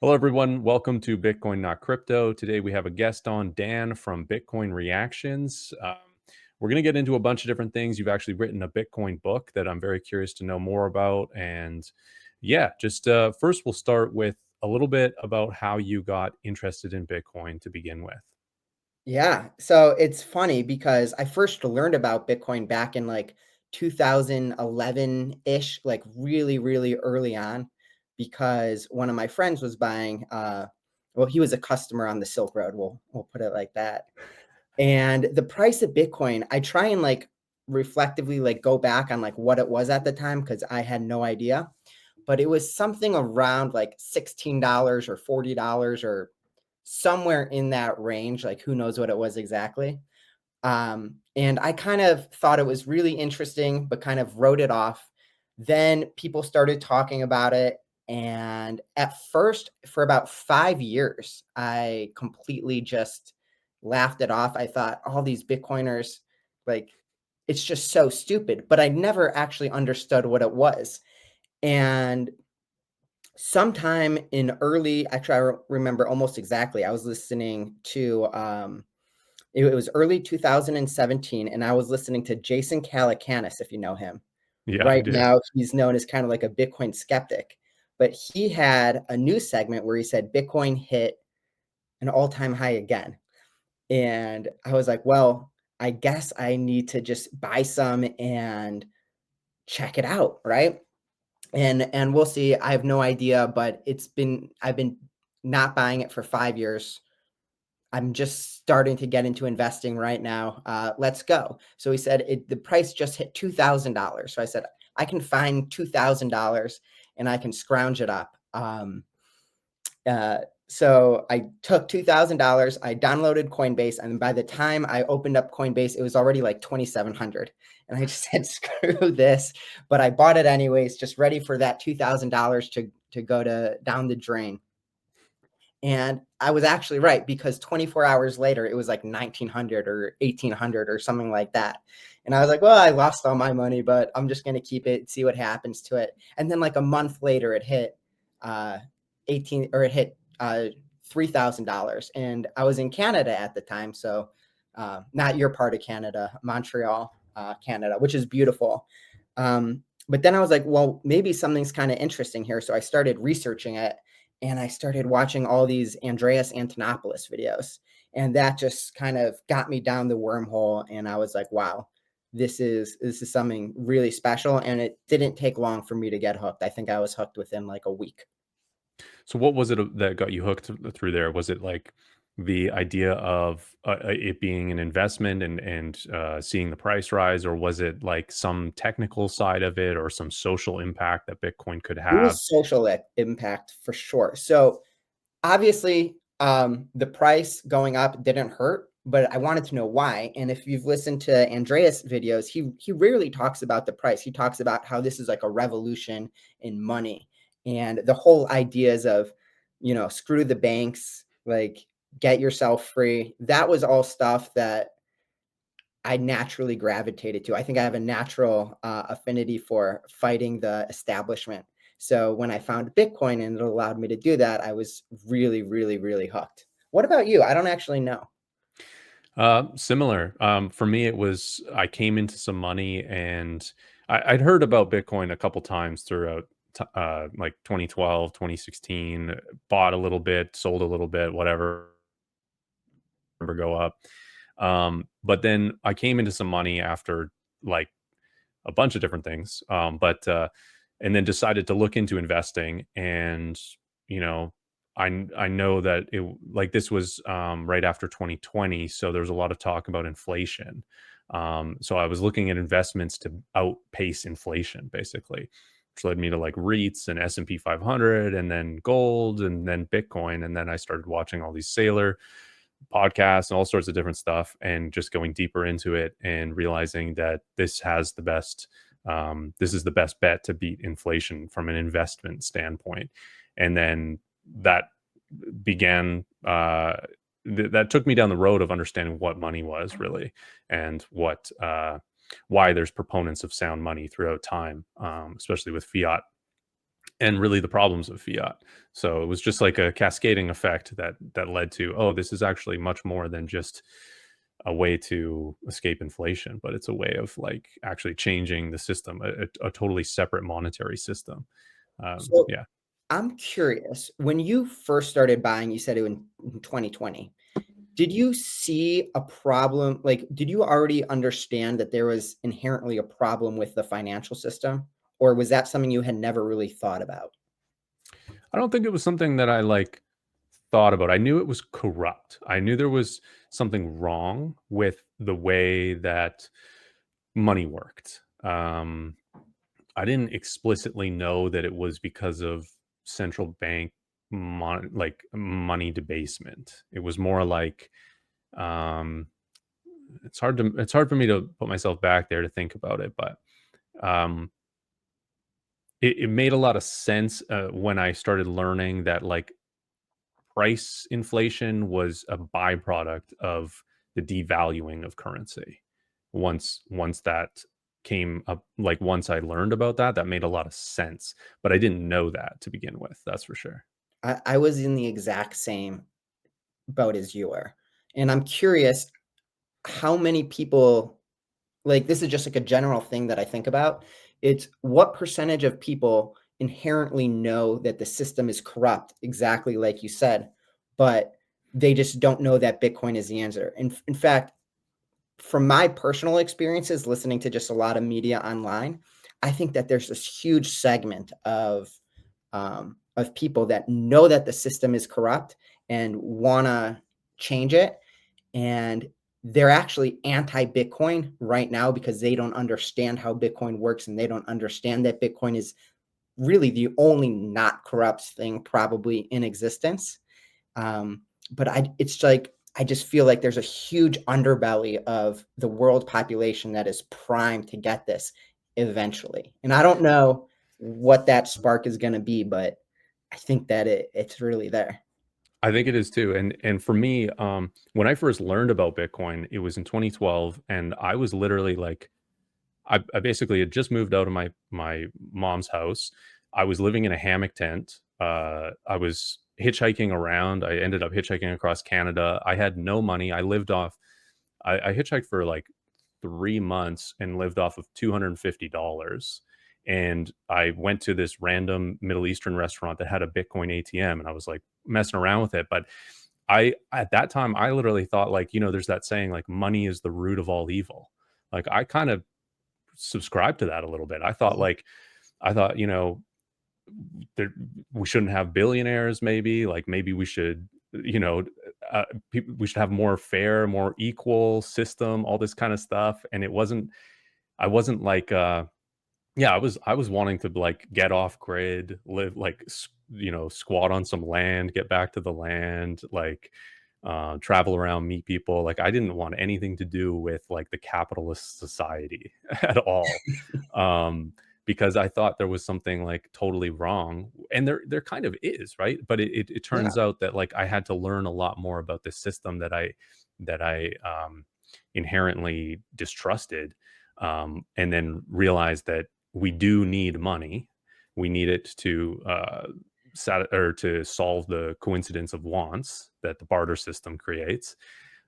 Hello, everyone. Welcome to Bitcoin Not Crypto. Today we have a guest on, Dan from Bitcoin Reactions. We're going to get into a bunch of different things. You've actually written a Bitcoin book that I'm very curious to know more about. And yeah, just first we'll start with a little bit about how you got interested in Bitcoin to begin with. Yeah, so it's funny because I first learned about Bitcoin back in like 2011-ish, like really, really early on, because one of my friends was buying, well, he was a customer on the Silk Road, we'll put it like that. And the price of Bitcoin, I try and like reflectively like go back on like what it was at the time because I had no idea, but it was something around like $16 or $40 or somewhere in that range. Like who knows what it was exactly. And I kind of thought it was really interesting, but kind of wrote it off. Then people started talking about it. And at first, for about 5 years, I completely just laughed it off. I thought all these Bitcoiners, like, it's just so stupid. But I never actually understood what it was. And sometime in early, actually, remember almost exactly, I was listening to, it was early 2017, and I was listening to Jason Calacanis, if you know him. Yeah, I Right do. now, he's known as kind of like a Bitcoin skeptic, but he had a news segment where he said Bitcoin hit an all-time high again. And I was like, well, I guess I need to just buy some and check it out, right? And we'll see. I have no idea, but I've been not buying it for 5 years. I'm just starting to get into investing right now. Let's go. So he said the price just hit $2,000. So I said, I can find $2,000 and I can scrounge it up. Uh, so I took $2,000, I downloaded Coinbase, and by the time I opened up Coinbase, it was already like 2,700. And I just said, screw this. But I bought it anyways, just ready for that $2,000 to go down the drain. And I was actually right because 24 hours later, it was like 1900 or 1800 or something like that. And I was like, well, I lost all my money, but I'm just going to keep it, see what happens to it. And then like a month later, it hit 18 or it hit $3,000. And I was in Canada at the time. So not your part of Canada, Montreal, Canada, which is beautiful. But then I was like, well, maybe something's kind of interesting here. So I started researching it and I started watching all these Andreas Antonopoulos videos. And that just kind of got me down the wormhole. And I was like, wow, this is something really special. And it didn't take long for me to get hooked. I think I was hooked within like a week. So what was it that got you hooked through there? Was it like the idea of it being an investment and seeing the price rise, or was it like some technical side of it or some social impact that Bitcoin could It have? was social impact for sure. So obviously, the price going up didn't hurt, but I wanted to know why. And if you've listened to Andreas videos, he rarely talks about the price. He talks about how this is like a revolution in money. And the whole ideas of, screw the banks, like get yourself free. That was all stuff that I naturally gravitated to. I think I have a natural affinity for fighting the establishment. So when I found Bitcoin and it allowed me to do that, I was really, really, really hooked. What about you? I don't actually know. Similar. For me, it was I came into some money and I'd heard about Bitcoin a couple times throughout like 2012, 2016, bought a little bit, sold a little bit, whatever, number go up. But then I came into some money after like a bunch of different things. And then decided to look into investing and, you know, I know that like this was right after 2020, so there's a lot of talk about inflation. So I was looking at investments to outpace inflation, basically, which led me to like REITs and S&P 500, and then gold, and then Bitcoin, and then I started watching all these Sailor podcasts and all sorts of different stuff, and just going deeper into it and realizing that this is the best bet to beat inflation from an investment standpoint. And then that began that took me down the road of understanding what money was really, and what why there's proponents of sound money throughout time, especially with fiat. and really the problems of fiat. So it was just like a cascading effect that led to, oh, this is actually much more than just a way to escape inflation, but it's a way of like actually changing the system, a totally separate monetary system. So Yeah. I'm curious, when you first started buying, you said it in 2020. Did you see a problem? Like, did you already understand that there was inherently a problem with the financial system? Or was that something you had never really thought about? I don't think it was something that I like thought about. I knew it was corrupt. I knew there was something wrong with the way that money worked. I didn't explicitly know that it was because of central bank like money debasement. It was more like um, it's hard for me to put myself back there to think about it, but um, it made a lot of sense when I started learning that like price inflation was a byproduct of the devaluing of currency. Once that came up, like once I learned about that, that made a lot of sense. But I didn't know that to begin with. That's for sure. I was in the exact same boat as you were. And I'm curious how many people, like, this is just like a general thing that I think about. It's what percentage of people inherently know that the system is corrupt, exactly like you said, but they just don't know that Bitcoin is the answer. And in fact, from my personal experiences, listening to just a lot of media online, I think that there's this huge segment of people that know that the system is corrupt and want to change it, and they're actually anti-Bitcoin right now because they don't understand how Bitcoin works, and they don't understand that Bitcoin is really the only not corrupt thing probably in existence. But it's like, I just feel like there's a huge underbelly of the world population that is primed to get this eventually. And I don't know what that spark is going to be, but I think that it's really there. I think it is too. And for me, when I first learned about Bitcoin, it was in 2012, and I was literally like, I basically had just moved out of my mom's house. I was living in a hammock tent. I was hitchhiking around. I ended up hitchhiking across Canada. I had no money. I lived off. I hitchhiked for like 3 months and lived off of $250. And I went to this random Middle Eastern restaurant that had a Bitcoin ATM, and I was like messing around with it. But I at that time I literally thought like, there's that saying like money is the root of all evil. Like I kind of subscribe to that a little bit. I thought, there, we shouldn't have billionaires. Maybe like maybe we should, we should have more fair, more equal system, all this kind of stuff. And it wasn't. I wasn't like, yeah, I was wanting to like get off grid, live like squat on some land, get back to the land, like travel around, meet people. Like I didn't want anything to do with like the capitalist society at all. Um, because I thought there was something like totally wrong, and there kind of is, right? But it Yeah. turns out that like I had to learn a lot more about this system that I inherently distrusted, and then realized that we do need money. We need it to or to solve the coincidence of wants that the barter system creates,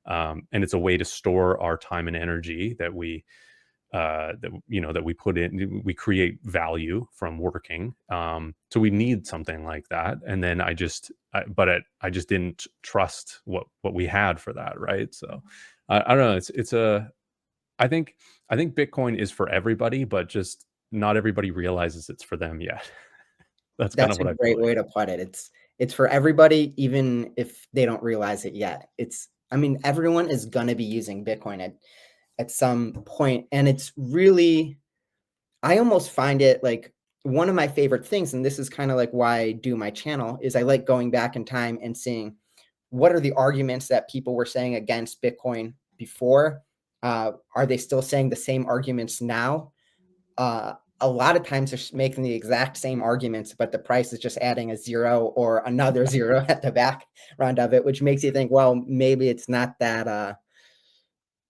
and it's a way to store our time and energy that we put in. We create value from working. So we need something like that. And then I just didn't trust what we had for that, right? So I don't know. It's a I think Bitcoin is for everybody, but just not everybody realizes it's for them yet. That's kind of That's a what I feel great like. way to put it. It's for everybody, even if they don't realize it yet. I mean, everyone is gonna be using Bitcoin at some point, and it's really, I almost find it like one of my favorite things, and this is kind of like why I do my channel, is I like going back in time and seeing what are the arguments that people were saying against Bitcoin before. Are they still saying the same arguments now? A lot of times they're making the exact same arguments, but the price is just adding a zero or another zero at the background of it, which makes you think, well, maybe it's not that,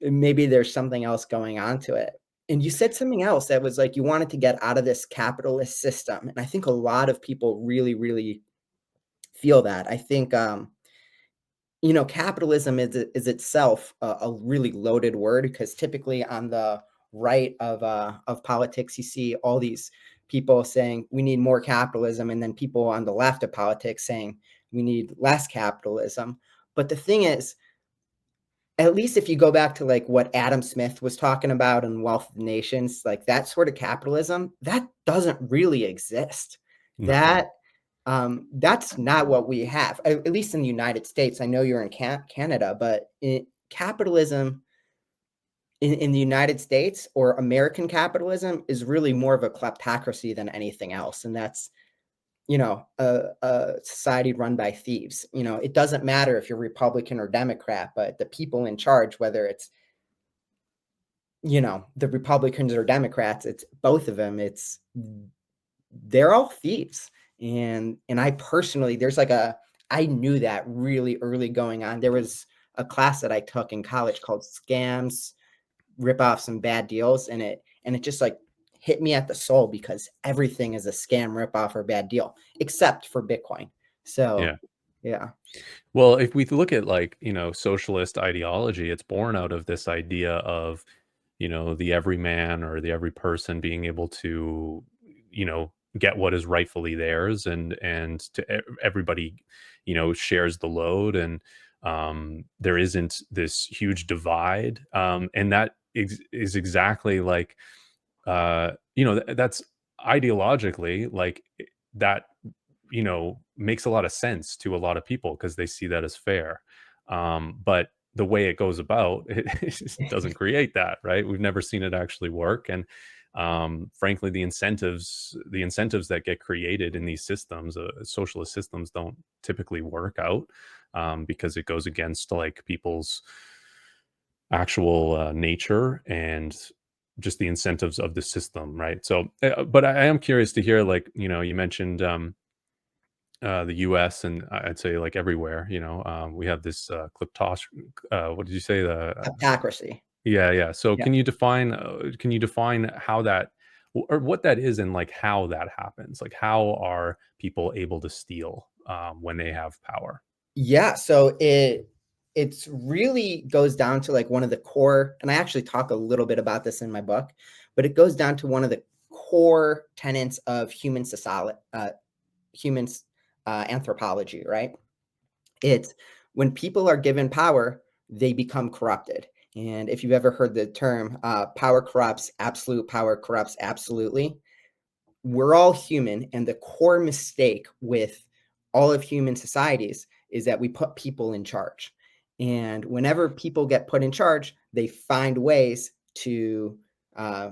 maybe there's something else going on to it. And you said something else that was like you wanted to get out of this capitalist system. And I think a lot of people really, really feel that. I think capitalism is itself a really loaded word, because typically on the right of politics, you see all these people saying we need more capitalism, and then people on the left of politics saying we need less capitalism. But the thing is, at least if you go back to like what Adam Smith was talking about in Wealth of Nations, like that sort of capitalism, that doesn't really exist. No. That's not what we have, at least in the United States. I know you're in Canada, but capitalism in the United States, or American capitalism, is really more of a kleptocracy than anything else. And that's, a society run by thieves. It doesn't matter if you're Republican or Democrat, but the people in charge, whether it's, the Republicans or Democrats, it's both of them. They're all thieves. And I personally, I knew that really early going on. There was a class that I took in college called Scams, Ripoffs, and Bad Deals. And it just like hit me at the soul, because everything is a scam, ripoff, or bad deal, except for Bitcoin. So, Yeah. yeah. Well, if we look at like, socialist ideology, it's born out of this idea of, the everyman or the every person being able to, get what is rightfully theirs, and everybody, shares the load, and there isn't this huge divide. And that is exactly like, that's ideologically like that, makes a lot of sense to a lot of people because they see that as fair. But the way it goes about, it just doesn't create that, right? We've never seen it actually work. And frankly, the incentives that get created in these systems, socialist systems, don't typically work out, because it goes against like people's actual nature and just the incentives of the system, right? So, but I am curious to hear, like, you mentioned the U.S., and I'd say like everywhere, we have this what did you say? Kleptocracy. Yeah, yeah. So Yeah. can you define how that, or what that is, and like how that happens? Like, how are people able to steal when they have power? Yeah, so it's really goes down to like one of the core, and I actually talk a little bit about this in my book, but it goes down to one of the core tenets of humans anthropology, right? It's when people are given power, they become corrupted. And if you've ever heard the term power corrupts, absolute power corrupts absolutely, we're all human, and the core mistake with all of human societies is that we put people in charge. And whenever people get put in charge, they find ways uh,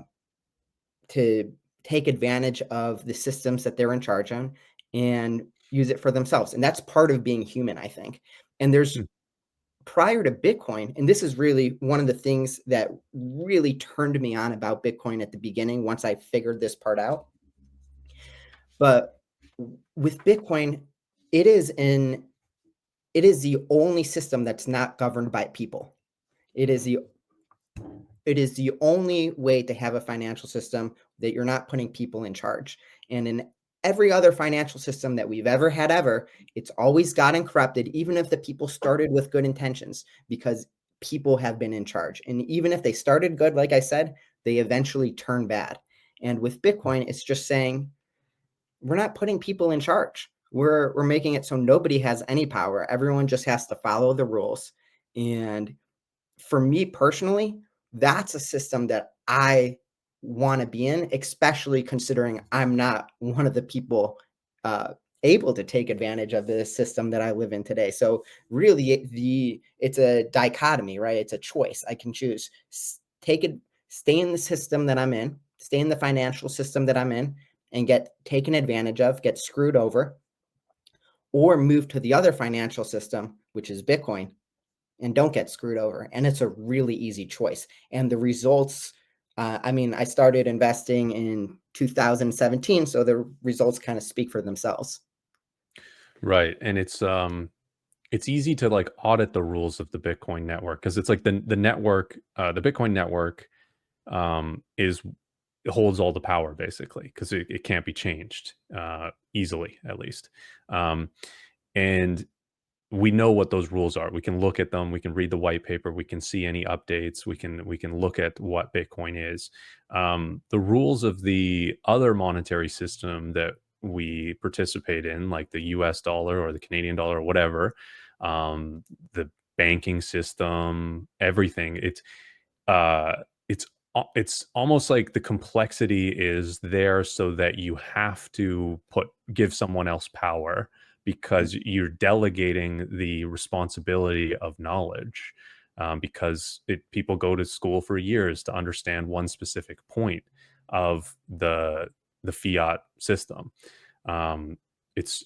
to take advantage of the systems that they're in charge on and use it for themselves. And that's part of being human, I think. And there's, Hmm. prior to Bitcoin, and this is really one of the things that really turned me on about Bitcoin at the beginning once I figured this part out. But with Bitcoin, it is in it is the only system that's not governed by people. It is the it is the only way to have a financial system that you're not putting people in charge. And in every other financial system that we've ever had ever, it's always gotten corrupted, even if the people started with good intentions, because people have been in charge. And even if they started good, like I said, they eventually turn bad. And with Bitcoin, it's just saying we're not putting people in charge. We're making it so nobody has any power. Everyone just has to follow the rules. And for me personally, that's a system that I want to be in, especially considering I'm not one of the people uh, able to take advantage of the system that I live in today. So really, it's a dichotomy, right? It's a choice. I can choose take it, stay in the system that I'm in, stay in the financial system that I'm in, and get taken advantage of, get screwed over, or move to the other financial system, which is Bitcoin, and don't get screwed over. And it's a really easy choice. And the results, I mean, I started investing in 2017, so the results kind of speak for themselves. Right. And it's easy to like audit the rules of the Bitcoin network, because it's like the network, the Bitcoin network is holds all the power basically because it can't be changed easily, at least. Um, and we know what those rules are. We can look at them. We can read the white paper. We can see any updates. We can look at what Bitcoin is. The rules of the other monetary system that we participate in, like the U.S. dollar or the Canadian dollar or whatever, the banking system, everything. Uh, it's almost like the complexity is there so that you have to give someone else power because you're delegating the responsibility of knowledge, because people go to school for years to understand one specific point of the fiat system. Um, it's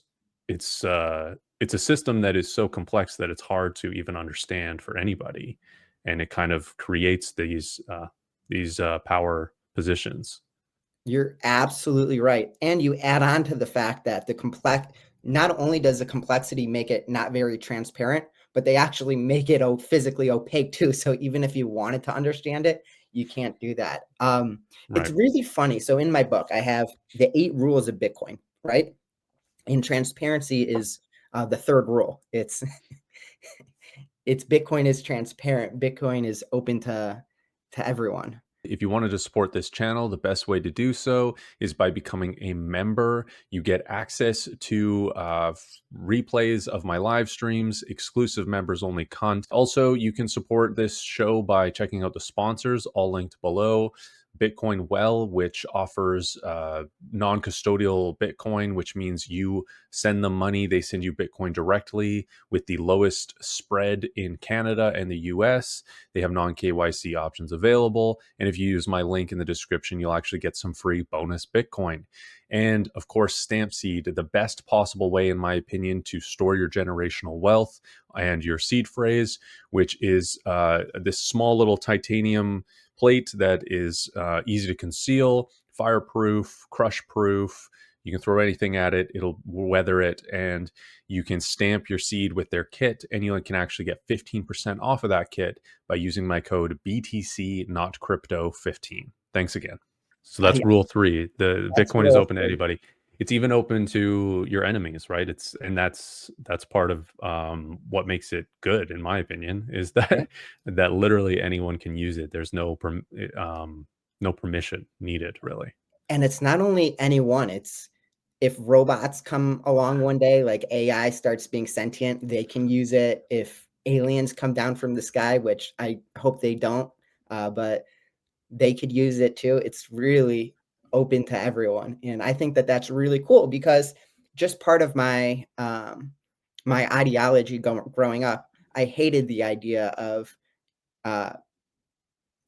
it's a system that is so complex that it's hard to even understand for anybody, and it kind of creates these power positions. You're absolutely right. And you add on to the fact that not only does the complexity make it not very transparent, but they actually make it physically opaque too. So even if you wanted to understand it, you can't do that. It's Right. really funny. So in my book, I have the 8 rules of Bitcoin, right? And transparency is the third rule. It's Bitcoin is transparent. Bitcoin is open to everyone. If you wanted to support this channel, the best way to do so is by becoming a member. You get access to replays of my live streams, exclusive members only content. Also, you can support this show by checking out the sponsors, all linked below. Bitcoin Well, which offers non-custodial Bitcoin, which means you send them money, they send you Bitcoin directly with the lowest spread in Canada and the US. They have non-KYC options available. And if you use my link in the description, you'll actually get some free bonus Bitcoin. And of course, Stampseed, the best possible way, in my opinion, to store your generational wealth and your seed phrase, which is this small little titanium plate that is easy to conceal, fireproof, crush proof. You can throw anything at it, it'll weather it, and you can stamp your seed with their kit, and you can actually get 15% off of that kit by using my code BTC not crypto 15. Thanks again. So Oh, that's yeah, rule 3. The that's Bitcoin is rule open to 3. anybody. It's even open to your enemies, right? That's part of what makes it good, in my opinion, is Yeah. that that literally anyone can use it. There's no permission needed, really. And it's not only anyone, it's if robots come along one day, like AI starts being sentient, they can use it. If aliens come down from the sky, which I hope they don't, but they could use it too. It's really open to everyone. And I think that that's really cool because just part of my ideology growing up, I hated the idea of uh,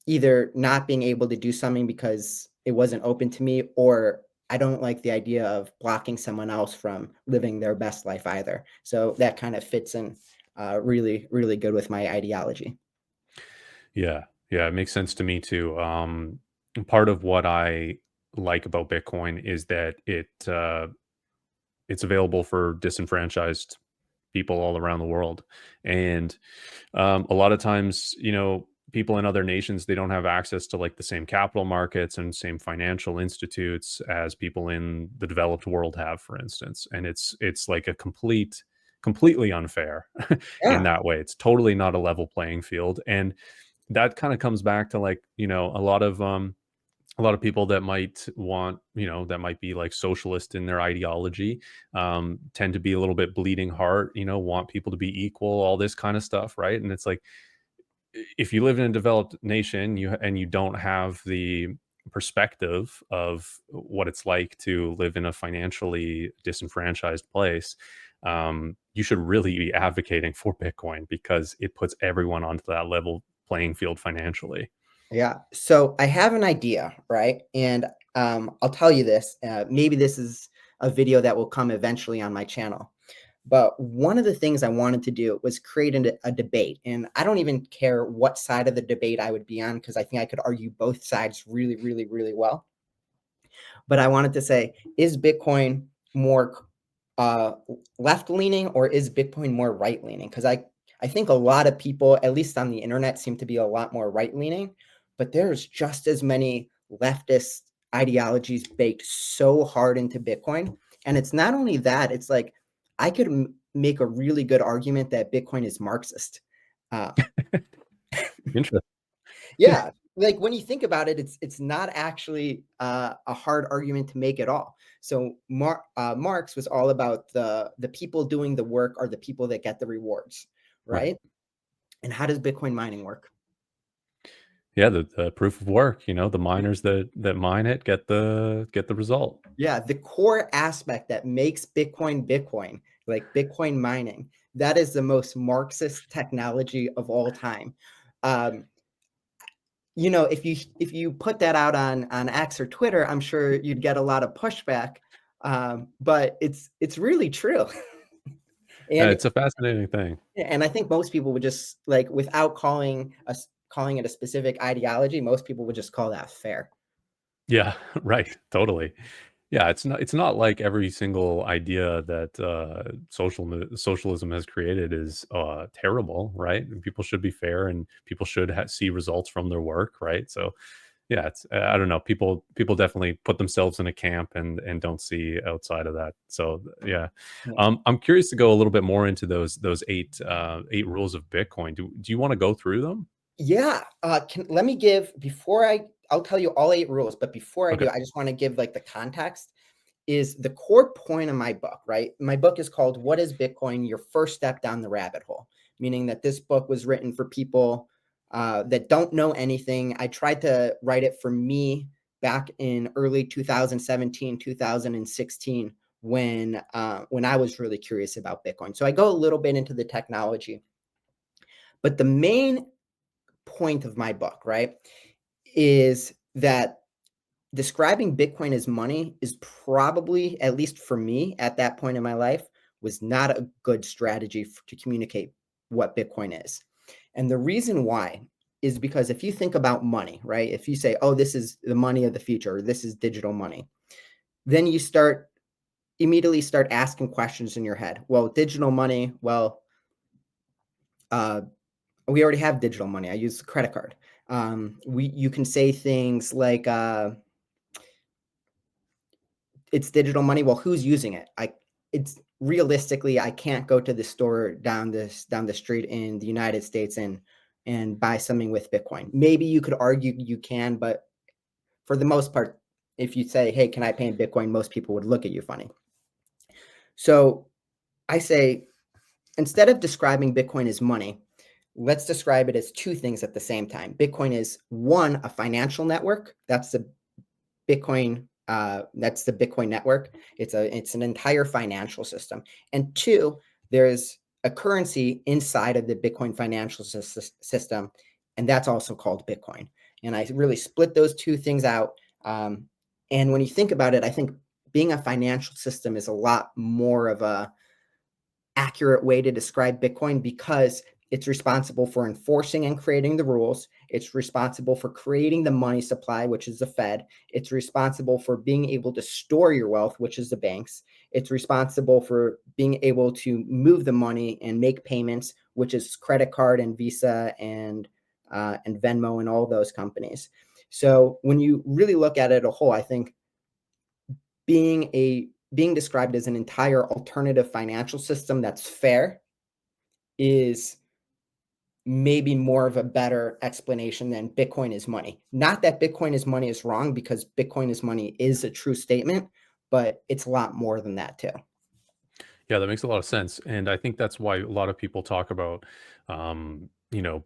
either not being able to do something because it wasn't open to me, or I don't like the idea of blocking someone else from living their best life either. So that kind of fits in really, really good with my ideology. Yeah. Yeah, it makes sense to me too. Part of what I like about Bitcoin is that it's available for disenfranchised people all around the world. And a lot of times, people in other nations, they don't have access to like the same capital markets and same financial institutes as people in the developed world have, for instance. And it's like completely unfair in Yeah, that way. It's totally not a level playing field. And that kind of comes back to like, a lot of people that might want, that might be like socialist in their ideology, tend to be a little bit bleeding heart, want people to be equal, all this kind of stuff, right? And it's like, if you live in a developed nation, you don't have the perspective of what it's like to live in a financially disenfranchised place, you should really be advocating for Bitcoin because it puts everyone onto that level playing field financially. yeah. So I have an idea, right? And I'll tell you this. Maybe this is a video that will come eventually on my channel. But one of the things I wanted to do was create a debate. And I don't even care what side of the debate I would be on because I think I could argue both sides really, really, really well. But I wanted to say, is Bitcoin more uh, left leaning or is Bitcoin more right leaning? Because I think a lot of people, at least on the internet, seem to be a lot more right leaning. but there's just as many leftist ideologies baked so hard into Bitcoin. And it's not only that, it's like I could make a really good argument that Bitcoin is Marxist. Uh, Interesting. yeah, like when you think about it, it's not actually a hard argument to make at all. So Marx was all about the people doing the work are the people that get the rewards, Right. right? And how does Bitcoin mining work? Yeah, the proof of work, the miners that mine it get the result. Yeah, the core aspect that makes Bitcoin Bitcoin, like Bitcoin mining, that is the most Marxist technology of all time. Um, if you put that out on X or Twitter, I'm sure you'd get a lot of pushback. But it's really true. and It's a fascinating thing. and I think most people would just like without calling it a specific ideology, most people would just call that fair. Yeah, right, totally. Yeah, it's not like every single idea that, socialism has created is, terrible, right? And people should be fair, and people should see results from their work, right? So, yeah, I don't know, people definitely put themselves in a camp and don't see outside of that. So, yeah. Yeah. I'm curious to go a little bit more into those 8 rules of Bitcoin. Do you wanna go through them? Yeah, let me give before I'll tell you all 8 rules, but before I Okay. do, I just wanna give, like, the context, is the core point of my book, right? My book is called "What is Bitcoin? Your First Step Down the Rabbit Hole," meaning that this book was written for people, that don't know anything. I tried to write it for me back in early 2017, 2016 when I was really curious about Bitcoin. So I go a little bit into the technology, but the main point of my book, right, is that describing Bitcoin as money is probably, at least for me at that point in my life, was not a good strategy to communicate what Bitcoin is. And the reason why is because if you think about money, right, if you say, oh, this is the money of the future, or this is digital money, then you immediately start asking questions in your head. Well, digital money, well, uh, we already have digital money. I use a credit card. You can say things like it's digital money. Well, who's using it? It's realistically, I can't go to the store down the street in the United States and buy something with Bitcoin. Maybe you could argue you can, but for the most part, if you say, "Hey, can I pay in Bitcoin?" most people would look at you funny. So I say, instead of describing Bitcoin as money, let's describe it as two things at the same time. Bitcoin is one, a financial network. That's the Bitcoin network. It's an entire financial system. And two, there's a currency inside of the Bitcoin financial system, and that's also called Bitcoin. And I really split those two things out. And when you think about it, I think being a financial system is a lot more of a accurate way to describe Bitcoin because it's responsible for enforcing and creating the rules. It's responsible for creating the money supply, which is the Fed. It's responsible for being able to store your wealth, which is the banks. It's responsible for being able to move the money and make payments, which is credit card and Visa and Venmo and all those companies. So when you really look at it as a whole, I think being described as an entire alternative financial system that's fair is maybe more of a better explanation than Bitcoin is money. Not that Bitcoin is money is wrong, because Bitcoin is money is a true statement, but it's a lot more than that too. Yeah, that makes a lot of sense, and I think that's why a lot of people talk about, um, you know,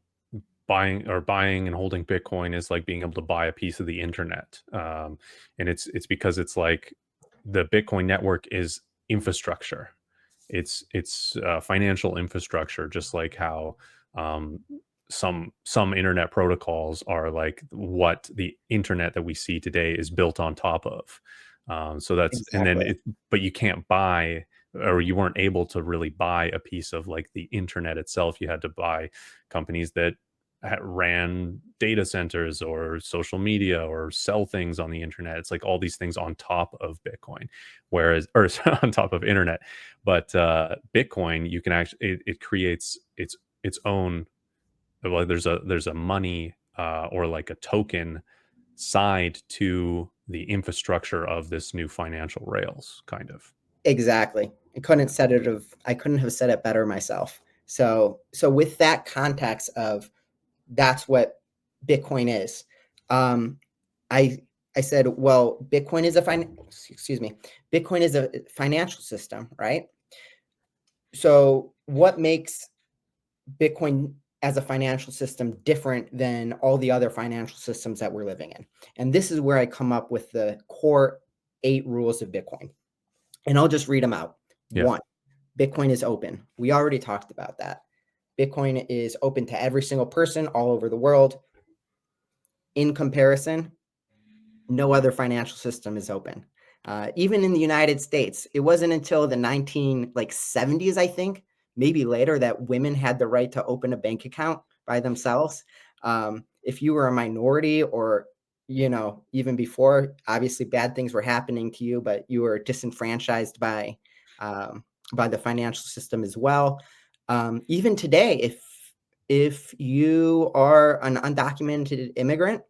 buying and holding Bitcoin is like being able to buy a piece of the internet, and it's because it's like the Bitcoin network is infrastructure. It's financial infrastructure, just like how um, some internet protocols are like what the internet that we see today is built on top of. So that's and then Exactly. it, but you can't buy or you weren't able to really buy a piece of like the internet itself. You had to buy companies that ran data centers or social media or sell things on the internet. It's like all these things on top of Bitcoin, whereas or on top of internet. But Bitcoin, you can actually it creates its own, well, there's a money or like a token side to the infrastructure of this new financial rails, kind of. Exactly. I couldn't have said it better myself. So with that context of that's what Bitcoin is, I I said, well, Bitcoin is Bitcoin is a financial system, right? So what makes Bitcoin as a financial system different than all the other financial systems that we're living in? And this is where I come up with the core 8 rules of Bitcoin. And I'll just read them out. Yeah. 1, Bitcoin is open. We already talked about that. Bitcoin is open to every single person all over the world. In comparison, no other financial system is open. Even in the United States, it wasn't until the 1970s, I think, maybe later, that women had the right to open a bank account by themselves. If you were a minority, or even before, obviously bad things were happening to you, but you were disenfranchised by the financial system as well. Even today, if you are an undocumented immigrant,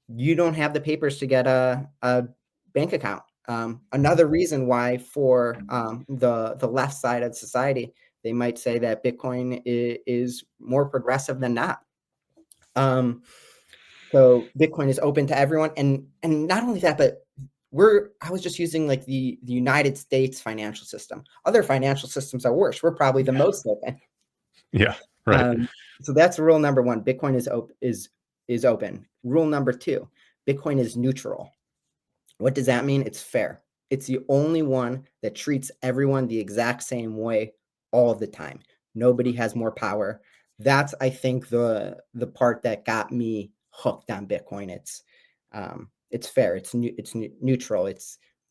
you don't have the papers to get a bank account. Another reason why, for the left side of society, they might say that Bitcoin is more progressive than not. So Bitcoin is open to everyone, and not only that, but I was just using like the United States financial system. Other financial systems are worse. We're probably the most open. Yeah. Right. So that's rule number 1. Bitcoin is open. Rule number 2, Bitcoin is neutral. What does that mean? It's fair. It's the only one that treats everyone the exact same way all of the time. Nobody has more power. That's, I think, the part that got me hooked on Bitcoin. It's fair. It's neutral.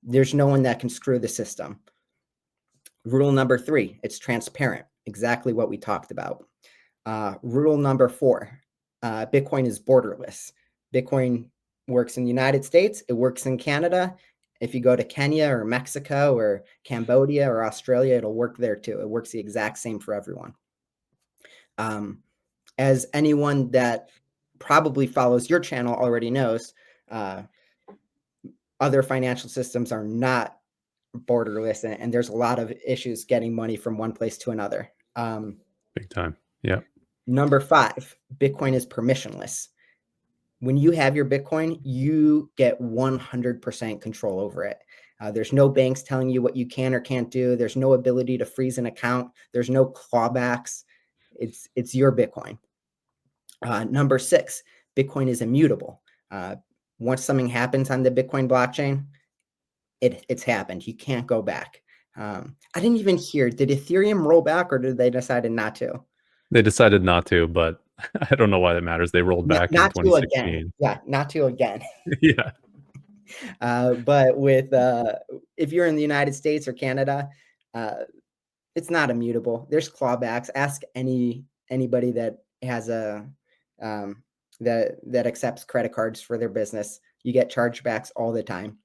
There's no one that can screw the system. Rule number 3, it's transparent. Exactly what we talked about. Rule number 4, Bitcoin is borderless. Bitcoin works in the United States. It works in Canada. If you go to Kenya or Mexico or Cambodia or Australia, it'll work there too. It works the exact same for everyone. As anyone that probably follows your channel already knows, other financial systems are not borderless, and there's a lot of issues getting money from one place to another. Big time. Yeah. Number 5, Bitcoin is permissionless. When you have your Bitcoin, you get 100% control over it. There's no banks telling you what you can or can't do. There's no ability to freeze an account. There's no clawbacks. It's your Bitcoin. Number 6, Bitcoin is immutable. Once something happens on the Bitcoin blockchain, it's happened. You can't go back. I didn't even hear, did Ethereum roll back, or did they decide not to? They decided not to, but I don't know why that matters. They rolled back in Not to again. 2016. Yeah, not to again. Yeah. But with if you're in the United States or Canada, it's not immutable. There's clawbacks. Ask anybody that has that accepts credit cards for their business. You get chargebacks all the time.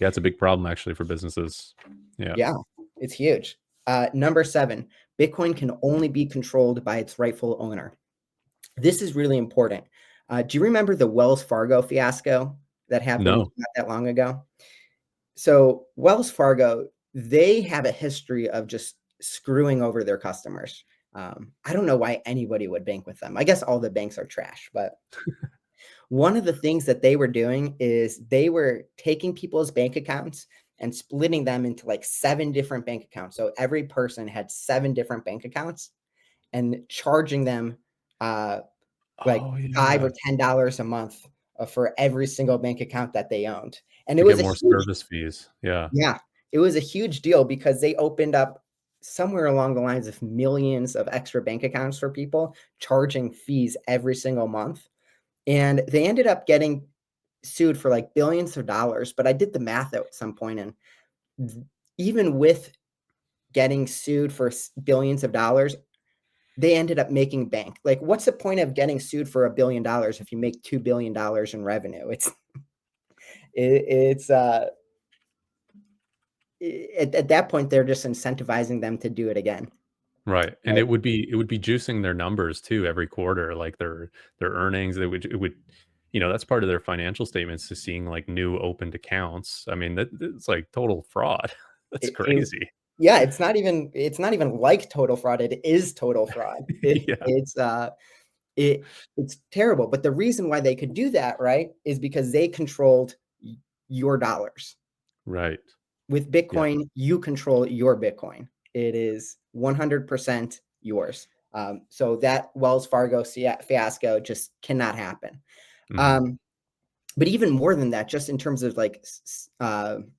Yeah, it's a big problem actually for businesses. Yeah. Yeah, it's huge. Number 7, Bitcoin can only be controlled by its rightful owner. This is really important. Do you remember the Wells Fargo fiasco that happened No. not that long ago? So Wells Fargo, they have a history of just screwing over their customers. I don't know why anybody would bank with them. I guess all the banks are trash, but one of the things that they were doing is they were taking people's bank accounts and splitting them into like 7 different bank accounts. So every person had 7 different bank accounts, and charging them like Oh, $5 yeah. or $10 a month for every single bank account that they owned. And it To get was a more huge, service fees. Yeah. yeah, it was a huge deal because they opened up somewhere along the lines of millions of extra bank accounts for people, charging fees every single month. And they ended up getting sued for like billions of dollars. But I did the math at some point, and even with getting sued for billions of dollars, they ended up making bank. Like, what's the point of getting sued for $1 billion if you make $2 billion in revenue? It's at that point, they're just incentivizing them to do it again. Right, and Right? it would be juicing their numbers too every quarter, like their earnings. It would, that's part of their financial statements to seeing like new opened accounts. I mean, it's like total fraud. That's It crazy. yeah, it's not even like total fraud. It is total fraud. Yeah, It's terrible. But the reason why they could do that, right, is because they controlled your dollars. right. With Yeah. Bitcoin, you control your Bitcoin. It is 100% yours. So that Wells Fargo fiasco just cannot happen. Mhm, Um, but even more than that, just in terms of like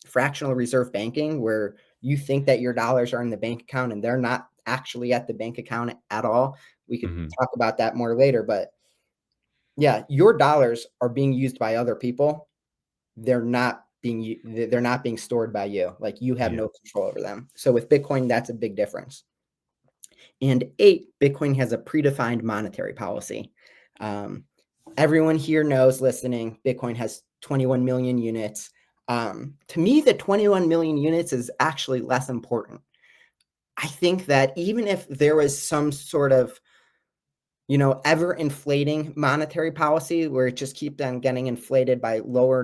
fractional reserve banking, where you think that your dollars are in the bank account and they're not actually at the bank account at all. We could mhm. talk about that more later, but yeah, your dollars are being used by other people. They're not being stored by you. Like you have Yeah. no control over them. So with Bitcoin, that's a big difference. And eight, Bitcoin has a predefined monetary policy. Um, Everyone here knows listening, Bitcoin has 21 million units. To me, the 21 million units is actually less important. I think that even if there was some sort of ever inflating monetary policy where it just keeps on getting inflated by lower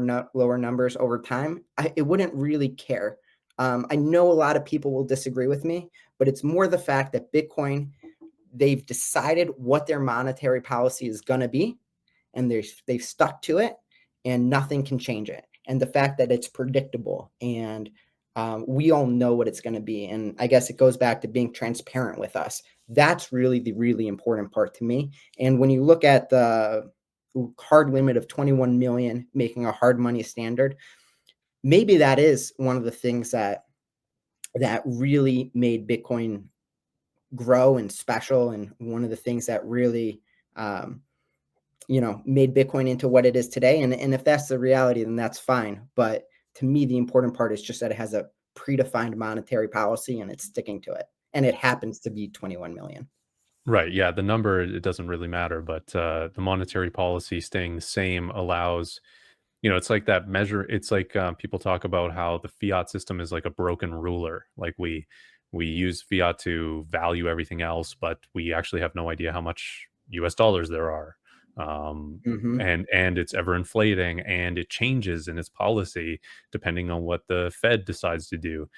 numbers over time, it wouldn't really care. I know a lot of people will disagree with me, but it's more the fact that Bitcoin, they've decided what their monetary policy is going to be, and they've stuck to it, and nothing can change it. And the fact that it's predictable, and we all know what it's going to be. And I guess it goes back to being transparent with us. That's really the really important part to me. And when you look at the hard limit of 21 million, making a hard money standard, maybe that is one of the things that really made Bitcoin grow and special, and one of the things that really um, made Bitcoin into what it is today. And if that's the reality, then that's fine. But to me, the important part is just that it has a predefined monetary policy and it's sticking to it. And it happens to be 21 million. Right, yeah, the number, it doesn't really matter, but, the monetary policy staying the same allows, it's like that measure. It's like, people talk about how the fiat system is like a broken ruler. Like we use fiat to value everything else, but we actually have no idea how much US dollars there are. Mm-hmm. And it's ever inflating, and it changes in its policy depending on what the Fed decides to do.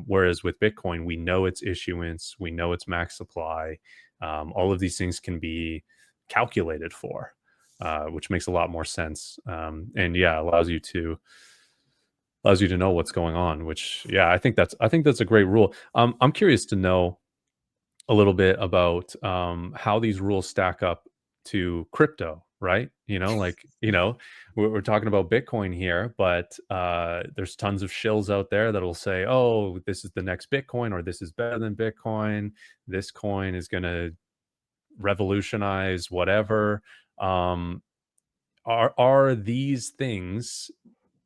Whereas with Bitcoin, we know its issuance, we know its max supply. All of these things can be calculated for, which makes a lot more sense. And yeah, allows you to know what's going on. Which, yeah, I think that's a great rule. I'm curious to know a little bit about, how these rules stack up to crypto. Right? Like, we're talking about Bitcoin here, but there's tons of shills out there that'll say, "Oh, this is the next Bitcoin," or "This is better than Bitcoin. This coin is going to revolutionize whatever." Um, are these things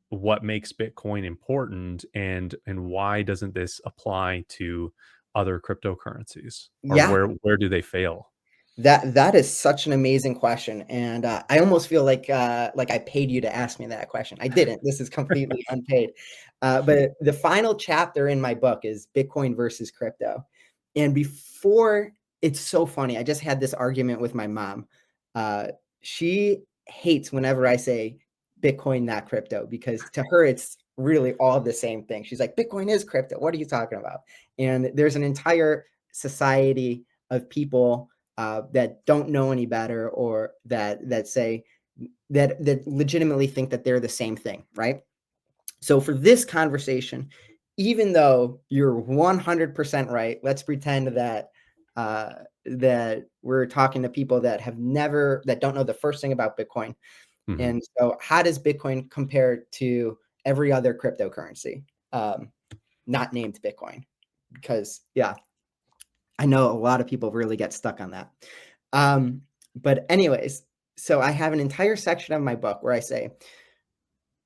what makes Bitcoin important, and why doesn't this apply to other cryptocurrencies, or Yeah, where do they fail? that is such an amazing question, and I almost feel like I paid you to ask me that question. I didn't. This is completely unpaid. But the final chapter in my book is Bitcoin versus crypto. And before, it's so funny. I just had this argument with my mom. She hates whenever I say Bitcoin, not crypto, because to her it's really all the same thing. She's like, Bitcoin is crypto. What are you talking about? And there's an entire society of people that don't know any better, or that say that legitimately think that they're the same thing, right? So for this conversation, even though you're 100% right, let's pretend that we're talking to people that don't know the first thing about Bitcoin. Mhm. And so, how does Bitcoin compare to every other cryptocurrency, um, not named Bitcoin? Because yeah, I know a lot of people really get stuck on that. Um, but anyways, so I have an entire section of my book where I say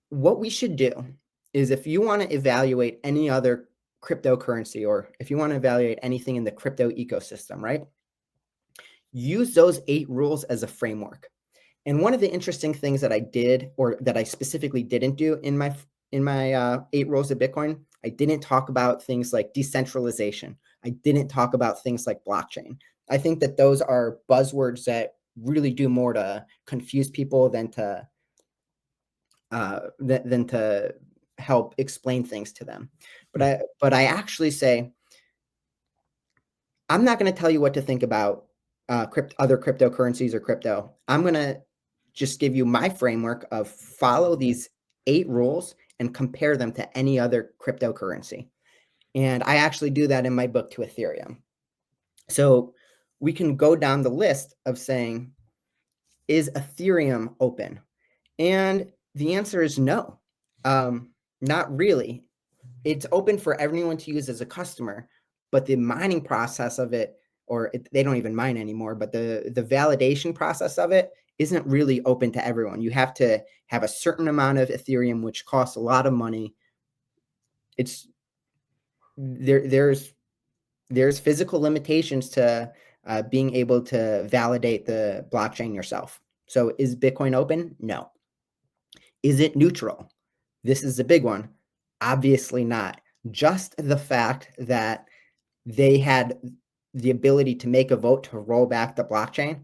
what we should do is, if you want to evaluate any other cryptocurrency, or if you want to evaluate anything in the crypto ecosystem, right? Use those 8 rules as a framework. And one of the interesting things that I did, or that I specifically didn't do in my 8 rules of Bitcoin, I didn't talk about things like decentralization. I didn't talk about things like blockchain. I think that those are buzzwords that really do more to confuse people than to help explain things to them. But I actually say, I'm not going to tell you what to think about other cryptocurrencies or crypto. I'm going to just give you my framework of follow these 8 rules and compare them to any other cryptocurrency. And I actually do that in my book to Ethereum. So we can go down the list of saying, is Ethereum open? And the answer is no, not really. It's open for everyone to use as a customer, but the mining process of it, they don't even mine anymore, but the validation process of it isn't really open to everyone. You have to have a certain amount of Ethereum, which costs a lot of money. There's physical limitations to being able to validate the blockchain yourself. So is Bitcoin open? No. Is it neutral? This is a big one. Obviously not. Just the fact that they had the ability to make a vote to roll back the blockchain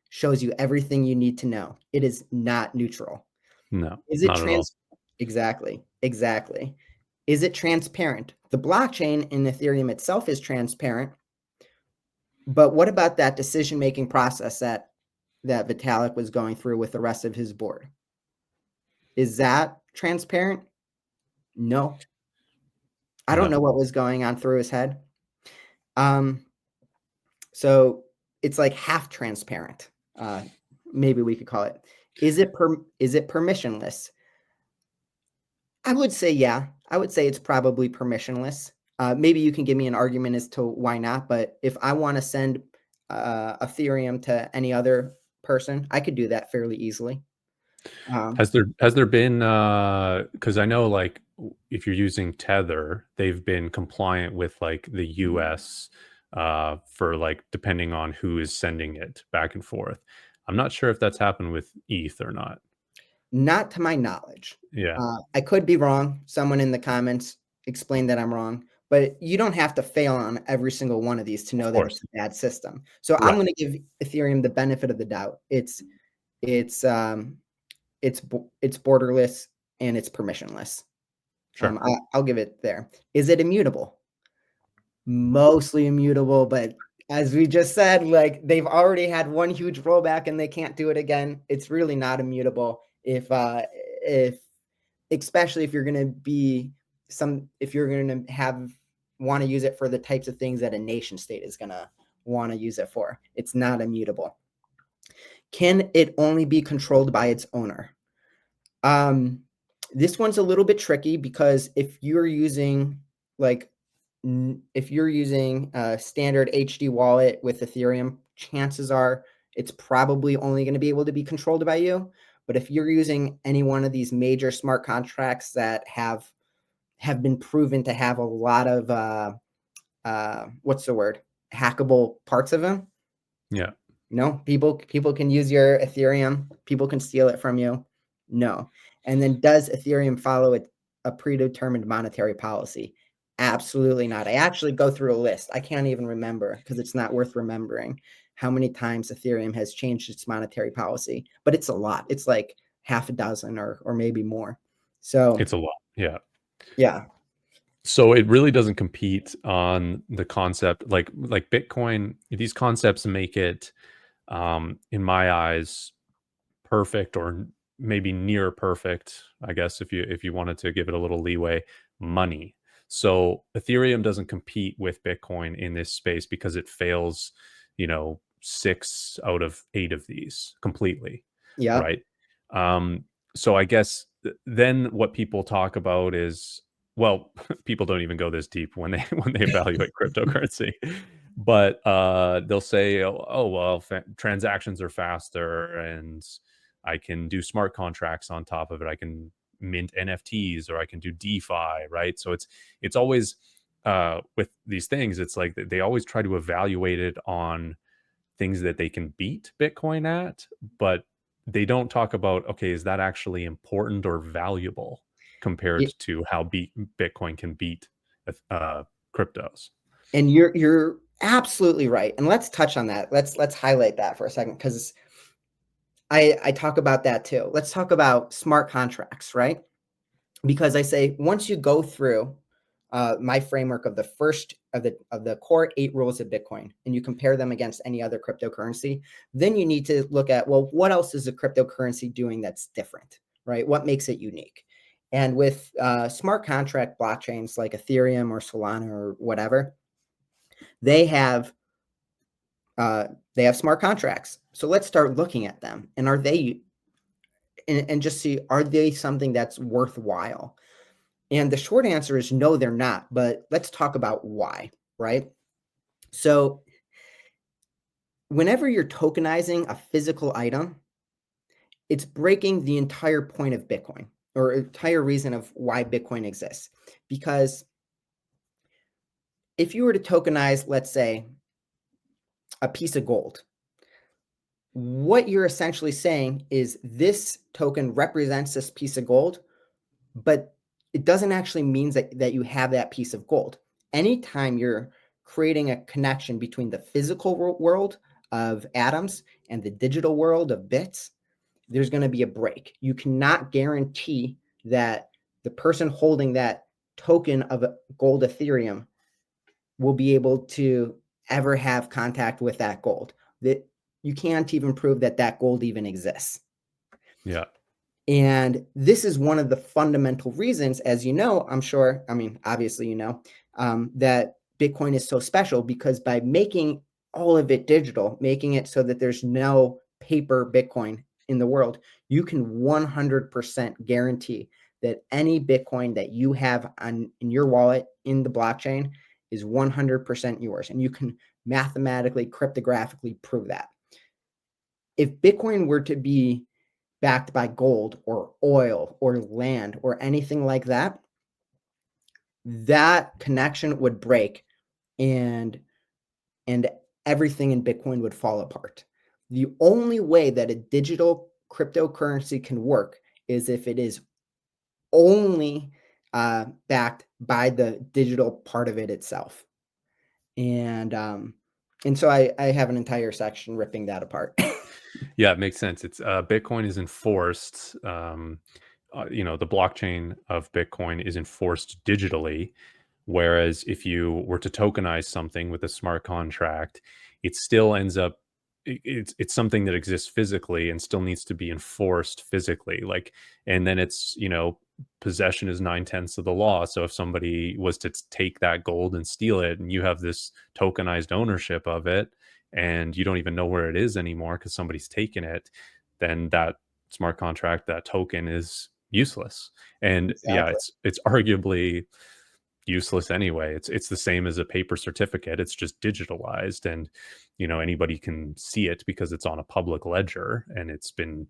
shows you everything you need to know. It is not neutral. No, Is it not at all. Exactly. Is it transparent? The blockchain in Ethereum itself is transparent, but what about that decision-making process that Vitalik was going through with the rest of his board? Is that transparent? No. I don't know what was going on through his head. So it's like half transparent. Maybe we could call it. Is it permissionless? I would say, yeah. I would say it's probably permissionless. Maybe you can give me an argument as to why not, but if I want to send Ethereum to any other person, I could do that fairly easily. Has there been because I know like if you're using Tether, they've been compliant with like the US for like depending on who is sending it back and forth. I'm not sure if that's happened with ETH or not. Not to my knowledge. Yeah, I could be wrong. Someone in the comments explain that I'm wrong, but you don't have to fail on every single one of these to know of that it's course. a bad system. So I'm Right. going to give Ethereum the benefit of the doubt. It's borderless and it's permissionless. Sure. I'll give it there. Is it immutable? Mostly immutable, but as we just said, like they've already had one huge rollback and they can't do it again. It's really not immutable. If especially if you're going to be if you're going to want to use it for the types of things that a nation state is going to want to use it for. It's not immutable. Can it only be controlled by its owner? This one's a little bit tricky because if you're using a standard HD wallet with Ethereum, chances are it's probably only going to be able to be controlled by you. But if you're using any one of these major smart contracts that have been proven to have a lot of hackable parts of them, Yeah. no, people can use your Ethereum. People can steal it from you. No. And then does Ethereum follow a predetermined monetary policy? Absolutely not. I actually go through a list. I can't even remember because it's not worth remembering how many times Ethereum has changed its monetary policy, but it's a lot. It's like half a dozen or maybe more. So It's a lot. Yeah. yeah. So it really doesn't compete on the concept like Bitcoin. These concepts make it in my eyes perfect or maybe near perfect, I guess if you wanted to give it a little leeway, money. So Ethereum doesn't compete with Bitcoin in this space because it fails, 6 out of 8 of these completely, Yeah. right? So I guess then what people talk about is, well, people don't even go this deep when they when they evaluate cryptocurrency, but they'll say, oh well, transactions are faster, and I can do smart contracts on top of it. I can mint NFTs, or I can do DeFi, right? So it's always with these things, it's like they always try to evaluate it on things that they can beat Bitcoin at, but they don't talk about, okay, is that actually important or valuable compared to how Bitcoin can beat cryptos? And you're absolutely right. And let's touch on that. Let's highlight that for a second, because I talk about that too. Let's talk about smart contracts, right? Because I say once you go through my framework of the first of the core 8 rules of Bitcoin, and you compare them against any other cryptocurrency, then you need to look at, well, what else is a cryptocurrency doing that's different, right? What makes it unique? And with smart contract blockchains like Ethereum or Solana or whatever, they have smart contracts. So let's start looking at them, and are they and just see, are they something that's worthwhile? And the short answer is no, they're not. But let's talk about why, right? So whenever you're tokenizing a physical item, it's breaking the entire point of Bitcoin, or entire reason of why Bitcoin exists. Because if you were to tokenize, let's say, a piece of gold, what you're essentially saying is this token represents this piece of gold, but it doesn't actually mean that you have that piece of gold. Anytime you're creating a connection between the physical world of atoms and the digital world of bits, there's going to be a break. You cannot guarantee that the person holding that token of gold Ethereum will be able to ever have contact with that gold. That you can't even prove that that gold even exists. Yeah. And this is one of the fundamental reasons, as you know, I'm sure, I mean, obviously, you know, that Bitcoin is so special, because by making all of it digital, making it so that there's no paper Bitcoin in the world, you can 100% guarantee that any Bitcoin that you have in your wallet in the blockchain is 100% yours. And you can mathematically, cryptographically prove that. If Bitcoin were to be backed by gold or oil or land or anything like that, that connection would break, and everything in Bitcoin would fall apart. The only way that a digital cryptocurrency can work is if it is only backed by the digital part of it itself. And so I have an entire section ripping that apart. Yeah, it makes sense. It's Bitcoin is enforced. The blockchain of Bitcoin is enforced digitally, whereas if you were to tokenize something with a smart contract, it still ends up it's something that exists physically and still needs to be enforced physically. Like, and then it's possession is 9/10 of the law. So if somebody was to take that gold and steal it, and you have this tokenized ownership of it, and you don't even know where it is anymore because somebody's taken it, then that smart contract, that token is useless. And yeah, Exactly. it's arguably useless anyway. It's the same as a paper certificate. It's just digitalized, and anybody can see it because it's on a public ledger, and it's been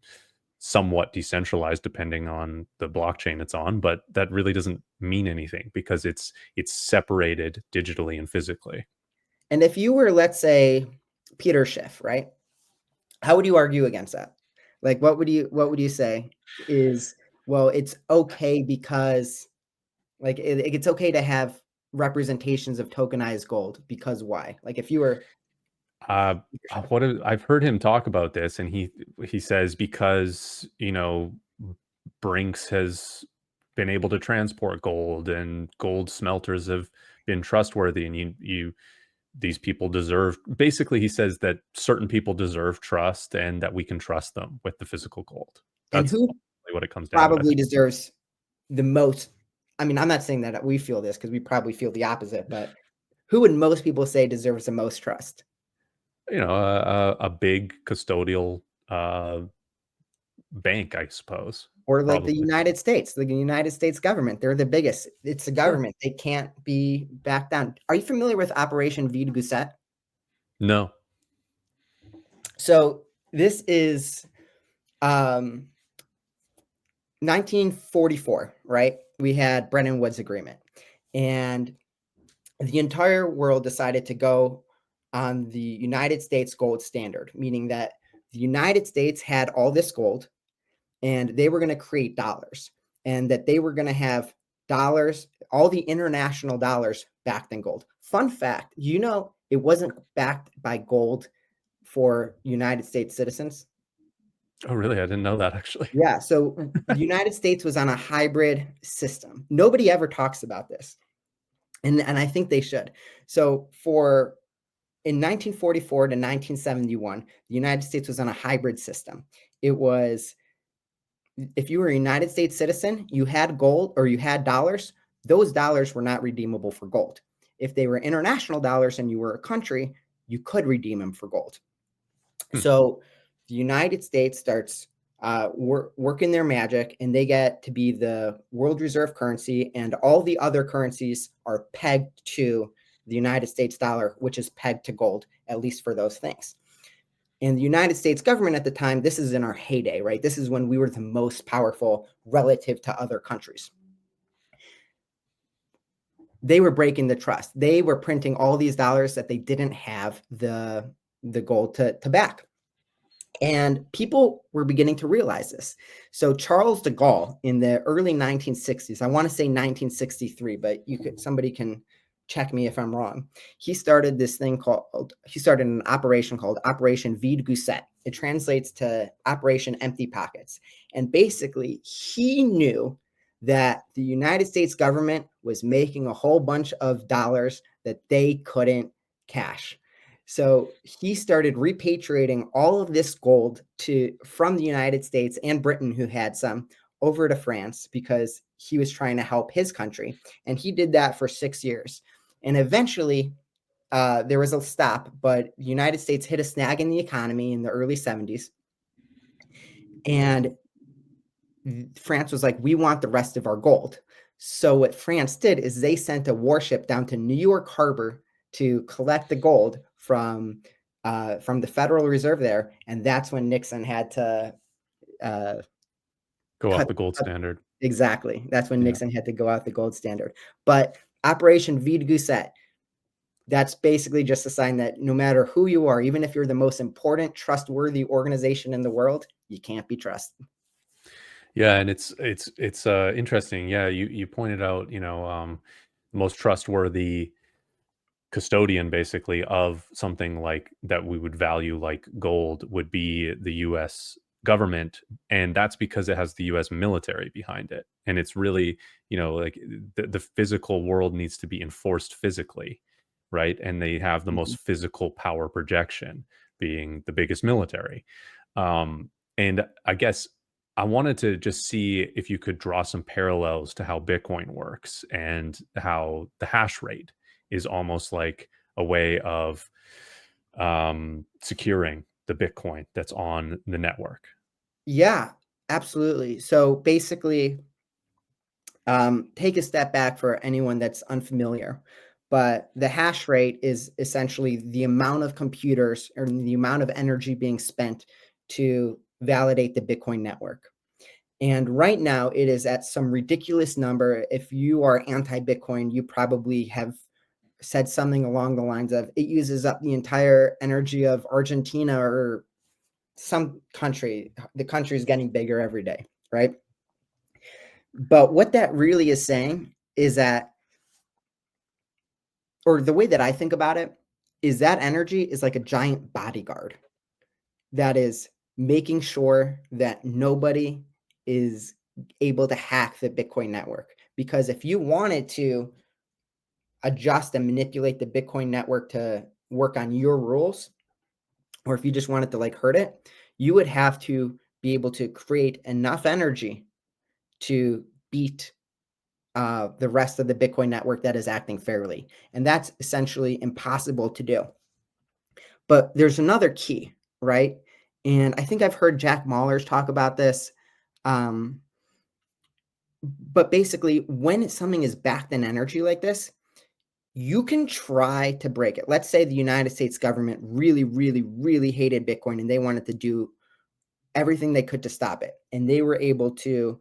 somewhat decentralized depending on the blockchain it's on, but that really doesn't mean anything because it's separated digitally and physically. And if you were, let's say, Peter Schiff, right? How would you argue against that? Like, what would you say is, well, it's okay because, like, it's okay to have representations of tokenized gold, because why? Like, if you were Uh, Peter Schiff. I've heard him talk about this, and he says because Brinks has been able to transport gold, and gold smelters have been trustworthy, and you these people deserve. Basically, he says that certain people deserve trust, and that we can trust them with the physical gold. And That's who ultimately what it comes down to, I probably think. deserves the most? I mean, I'm not saying that we feel this, because we probably feel the opposite, but who would most people say deserves the most trust? A big custodial bank, I suppose, Or like the probably. United States, the United States government, they're the biggest. It's the Sure. government. They can't be backed down. Are you familiar with Operation Vide Gusset? No. So this is um, 1944, right? We had Bretton Woods Agreement, and the entire world decided to go on the United States gold standard, meaning that the United States had all this gold, and they were going to create dollars, and that they were going to have dollars, all the international dollars backed in gold. Fun fact, it wasn't backed by gold for United States citizens? Oh, really? I didn't know that actually. Yeah, so the United States was on a hybrid system. Nobody ever talks about this, and I think they should. So in 1944 to 1971, the United States was on a hybrid system. It was, if you were a United States citizen, you had gold or you had dollars, those dollars were not redeemable for gold. If they were international dollars and you were a country, you could redeem them for gold. Hmm. So the United States starts working their magic, and they get to be the world reserve currency, and all the other currencies are pegged to the United States dollar, which is pegged to gold, at least for those things. And the United States government at the time, this is in our heyday, right? This is when we were the most powerful relative to other countries. They were breaking the trust. They were printing all these dollars that they didn't have the gold to back. And people were beginning to realize this. So Charles de Gaulle in the early 1960s, I want to say 1963, but somebody can check me if I'm wrong. He started an operation called Operation Vide Gousset. It translates to Operation Empty Pockets. And basically, he knew that the United States government was making a whole bunch of dollars that they couldn't cash. So he started repatriating all of this gold from the United States and Britain, who had some, over to France because he was trying to help his country. And he did that for 6 years. And eventually, there was a stop, but the United States hit a snag in the economy in the early 70s. And France was like, we want the rest of our gold. So what France did is they sent a warship down to New York Harbor to collect the gold from the Federal Reserve there, and that's when Nixon had to Go off cut. the gold standard. Exactly, that's when Yeah. Nixon had to go out the gold standard. But Operation Vide Gousset, that's basically just a sign that no matter who you are, even if you're the most important, trustworthy organization in the world, you can't be trusted. Yeah, and it's interesting. Yeah, you pointed out, most trustworthy custodian basically of something like that we would value like gold would be the US government, and that's because it has the US military behind it. And it's really, like the physical world needs to be enforced physically, right? And they have the Mhm. most physical power projection being the biggest military. And I guess I wanted to just see if you could draw some parallels to how Bitcoin works and how the hash rate is almost like a way of securing the Bitcoin that's on the network. Yeah, absolutely. So basically, take a step back for anyone that's unfamiliar. But the hash rate is essentially the amount of computers or the amount of energy being spent to validate the Bitcoin network. And right now, it is at some ridiculous number. If you are anti Bitcoin, you probably have said something along the lines of it uses up the entire energy of Argentina or some country. The country is getting bigger every day, right? But what that really is saying is that, or the way that I think about it, is that energy is like a giant bodyguard that is making sure that nobody is able to hack the Bitcoin network. Because if you wanted to adjust and manipulate the Bitcoin network to work on your rules, or if you just wanted to like hurt it, you would have to be able to create enough energy to beat the rest of the Bitcoin network that is acting fairly. And that's essentially impossible to do. But there's another key, right? And I think I've heard Jack Mallers talk about this. Um, but basically, when something is backed in energy like this, you can try to break it. Let's say the United States government really, really, really hated Bitcoin and they wanted to do everything they could to stop it. And they were able to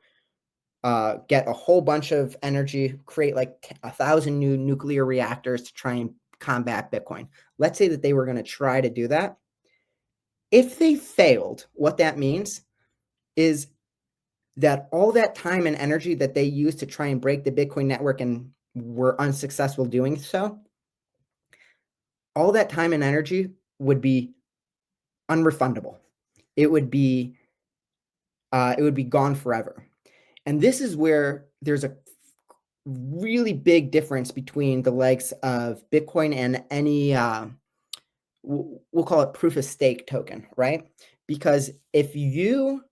get a whole bunch of energy, create like 1,000 new nuclear reactors to try and combat Bitcoin. Let's say that they were going to try to do that. If they failed, what that means is that all that time and energy that they used to try and break the Bitcoin network and were unsuccessful doing so, all that time and energy would be unrefundable. It would be gone forever. And this is where there's a really big difference between the likes of Bitcoin and any we'll call it proof of stake token, right? Because if you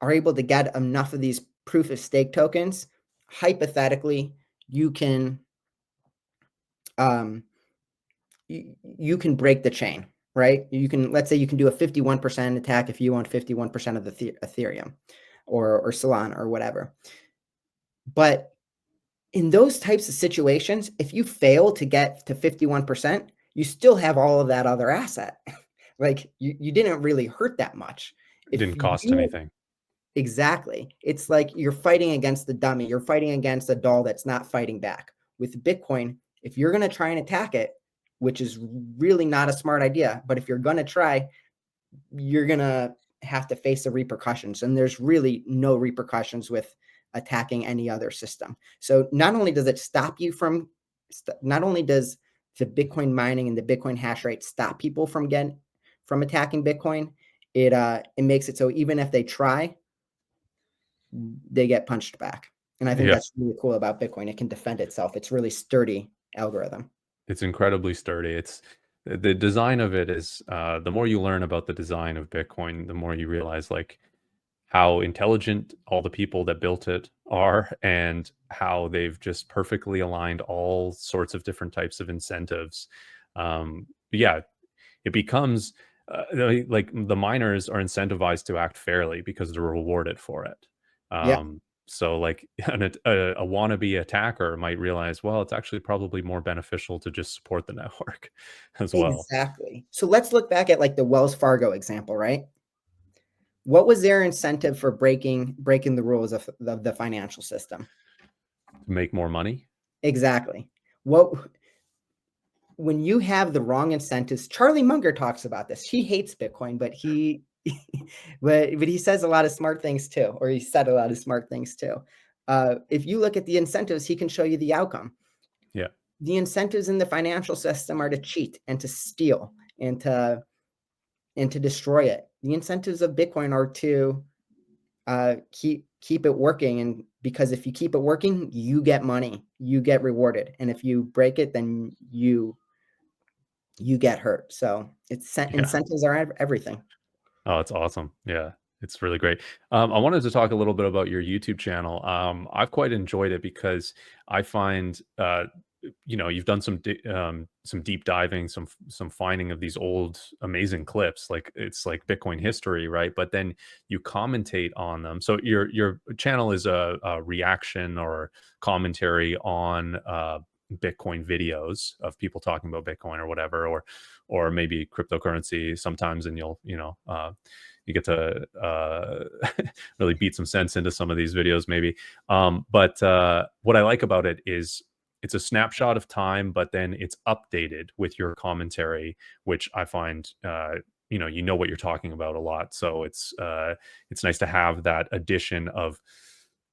are able to get enough of these proof of stake tokens, hypothetically, you can you can break the chain, right? You can, let's say you can do a 51% attack if you own 51% of the Ethereum or Solana or whatever. But in those types of situations, if you fail to get to 51%, you still have all of that other asset. Like you didn't really hurt that much. It If didn't cost you anything. Exactly. It's like you're fighting against the dummy. You're fighting against a doll that's not fighting back. With Bitcoin, if you're going to try and attack it, which is really not a smart idea, but if you're going to try, you're going to have to face the repercussions. And there's really no repercussions with attacking any other system. So not only does it stop you from, not only does the Bitcoin mining and the Bitcoin hash rate stop people from attacking Bitcoin, it makes it so even if they try, they get punched back. And I think Yeah, that's really cool about Bitcoin. It can defend itself. It's really sturdy algorithm. it's incredibly sturdy. It's the design of it is the more you learn about the design of Bitcoin, the more you realize like how intelligent all the people that built it are and how they've just perfectly aligned all sorts of different types of incentives. Yeah, it becomes like the miners are incentivized to act fairly because they're rewarded for it. Yeah, So like a wannabe attacker might realize, well, it's actually probably more beneficial to just support the network as well. exactly. So let's look back at like the Wells Fargo example, right? What was their incentive for breaking the rules of the financial system? To make more money. Exactly. What When you have the wrong incentives, Charlie Munger talks about this. He hates Bitcoin, but he but he says a lot of smart things too, or he said a lot of smart things too. If you look at the incentives, he can show you the outcome. Yeah, The incentives in the financial system are to cheat and to steal and to destroy it. The incentives of Bitcoin are to keep it working, and because if you keep it working, you get money, you get rewarded, and if you break it, then you get hurt. So it's yeah. incentives are everything. Oh, it's awesome. Yeah, it's really great. I wanted to talk a little bit about your YouTube channel. I've quite enjoyed it because I find, you've done some deep diving, some finding of these old amazing clips. Like it's like Bitcoin history, right? But then you commentate on them. So your channel is a reaction or commentary on Bitcoin videos of people talking about Bitcoin or whatever, or maybe cryptocurrency sometimes, and you get to really beat some sense into some of these videos maybe. But what I like about it is it's a snapshot of time, but then it's updated with your commentary, which I find you know what you're talking about a lot. So it's nice to have that addition of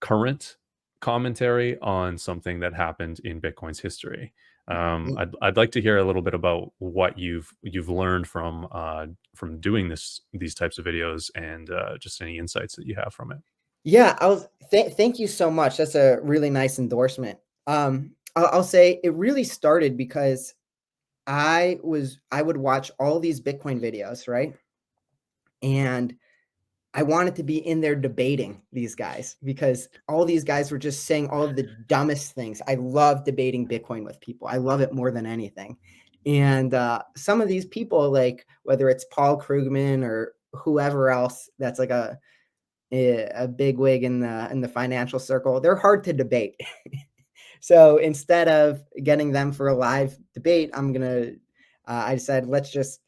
current commentary on something that happened in Bitcoin's history. I'd like to hear a little bit about what you've learned from doing these types of videos, and just any insights that you have from it. Yeah, thank you so much. That's a really nice endorsement. I'll say it really started because I would watch all these Bitcoin videos, right? And I wanted to be in there debating these guys because all these guys were just saying all of the dumbest things. I love debating Bitcoin with people. I love it more than anything. And some of these people, like whether it's Paul Krugman or whoever else, that's like a big wig in the financial circle, they're hard to debate. So instead of getting them for a live debate, I said, let's just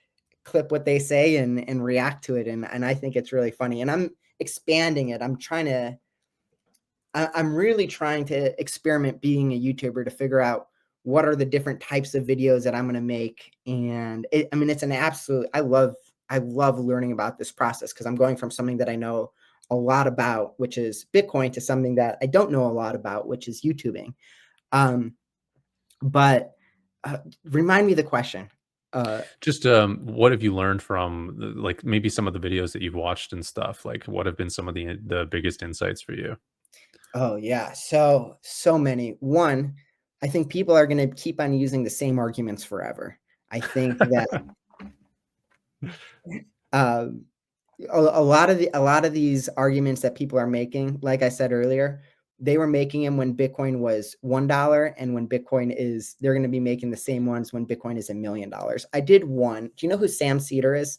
clip what they say and react to it. And I think it's really funny. And I'm expanding it. I'm really trying to experiment being a YouTuber to figure out what are the different types of videos that I'm going to make. And it's an absolute, I love learning about this process because I'm going from something that I know a lot about, which is Bitcoin, to something that I don't know a lot about, which is YouTubing. But remind me the question. Just what have you learned from like maybe some of the videos that you've watched and stuff? Like what have been some of the biggest insights for you? Oh yeah, so many. One, I think people are going to keep on using the same arguments forever. I think that um, a lot of these arguments that people are making, like I said earlier, they were making them when Bitcoin was $1, and when Bitcoin is, they're going to be making the same ones when Bitcoin is $1 million. I did one. Do you know who Sam Cedar is?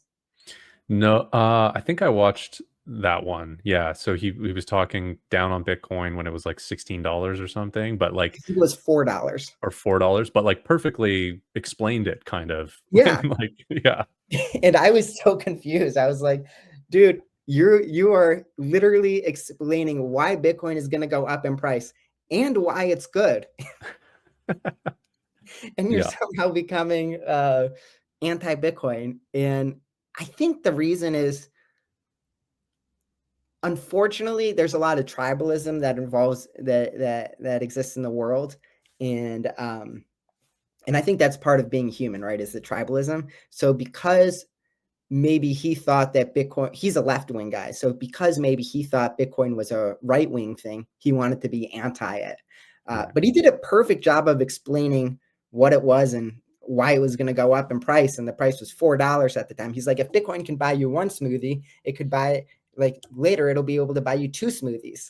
No, I think I watched that one. Yeah, so he was talking down on Bitcoin when it was like $16 or something, but like It was $4. or $4, but like perfectly explained it kind of Yeah, when like yeah. and I was so confused. I was like, dude, you are literally explaining why Bitcoin is going to go up in price and why it's good, and you're Yeah. somehow becoming anti-Bitcoin. And I think the reason is, unfortunately, there's a lot of tribalism that involves that exists in the world, and I think that's part of being human, right? Is the tribalism. So because maybe he thought that Bitcoin, he's a left wing guy. So because maybe he thought Bitcoin was a right wing thing, he wanted to be anti it. Right. But he did a perfect job of explaining what it was and why it was going to go up in price. And the price was $4 at the time. He's like, if Bitcoin can buy you one smoothie, it could buy, like later, it'll be able to buy you two smoothies.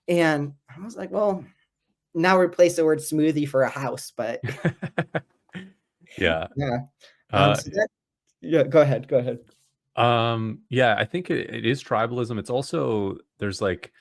And I was like, well, now replace the word smoothie for a house. But Yeah. yeah. Uh So that, yeah, go ahead. Go ahead. yeah, I think it is tribalism. It's also there's like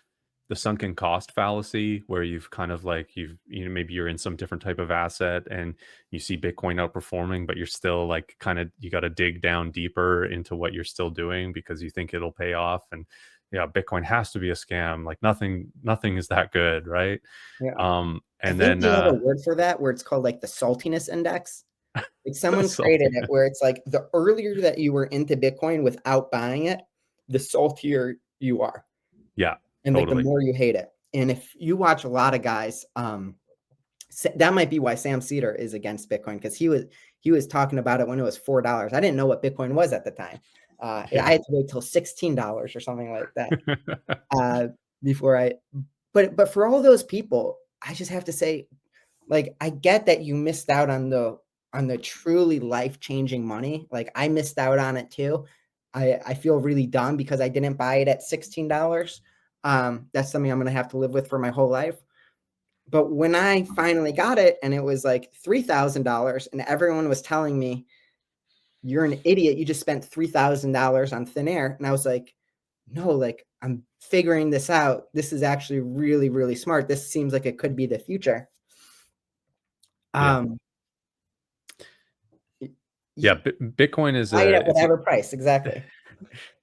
the sunken cost fallacy where you've kind of like maybe you're in some different type of asset and you see Bitcoin outperforming, but you're still like kind of you got to dig down deeper into what you're still doing because you think it'll pay off. And yeah, Bitcoin has to be a scam. Like nothing is that good, right? Yeah. I And think then they have a word for that where it's called like the saltiness index. Like someone created it saltiness. where it's like the earlier that you were into Bitcoin without buying it, the saltier you are. Yeah, And like the totally. more you hate it. And if you watch a lot of guys, that might be why Sam Cedar is against Bitcoin, because he was talking about it when it was $4. I didn't know what Bitcoin was at the time. I Yeah. had to wait till $16 or something like that before I. But for all those people, I just have to say, like, I get that you missed out on the truly life-changing money. Like I missed out on it too. I feel really dumb because I didn't buy it at $16. That's something I'm gonna have to live with for my whole life. But when I finally got it and it was like $3,000 and everyone was telling me, you're an idiot, you just spent $3,000 on thin air. And I was like, no, like I'm figuring this out. This is actually really, really smart. This seems like it could be the future. Yeah. Um, Yeah, Bitcoin is buy it a at whatever price. Exactly.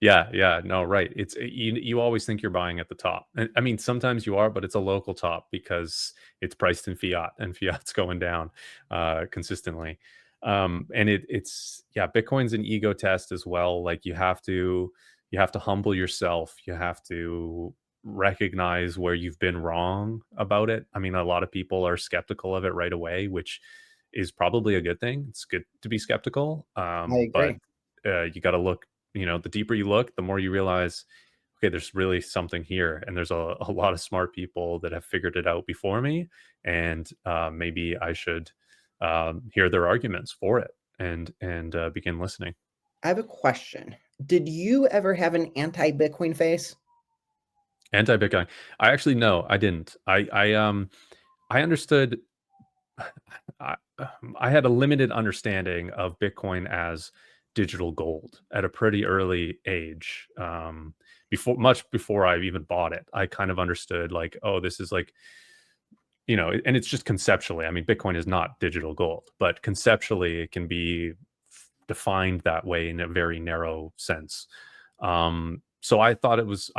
yeah, yeah, no, right. It's you always think you're buying at the top. And I mean, sometimes you are, but it's a local top because it's priced in fiat and fiat's going down consistently. And it's yeah, Bitcoin's an ego test as well. Like you have to humble yourself. You have to recognize where you've been wrong about it. I mean, a lot of people are skeptical of it right away, which is probably a good thing. It's good to be skeptical. I But agree. you got to look, the deeper you look, the more you realize, okay, there's really something here. And there's a lot of smart people that have figured it out before me. And maybe I should hear their arguments for it and begin listening. I have a question. Did you ever have an anti-Bitcoin face? Anti-Bitcoin. I actually, no, I didn't. I understood I had a limited understanding of Bitcoin as digital gold at a pretty early age. Much before I even bought it, I kind of understood like, oh, this is like, and it's just conceptually. I mean, Bitcoin is not digital gold, but conceptually, it can be defined that way in a very narrow sense. So I thought it was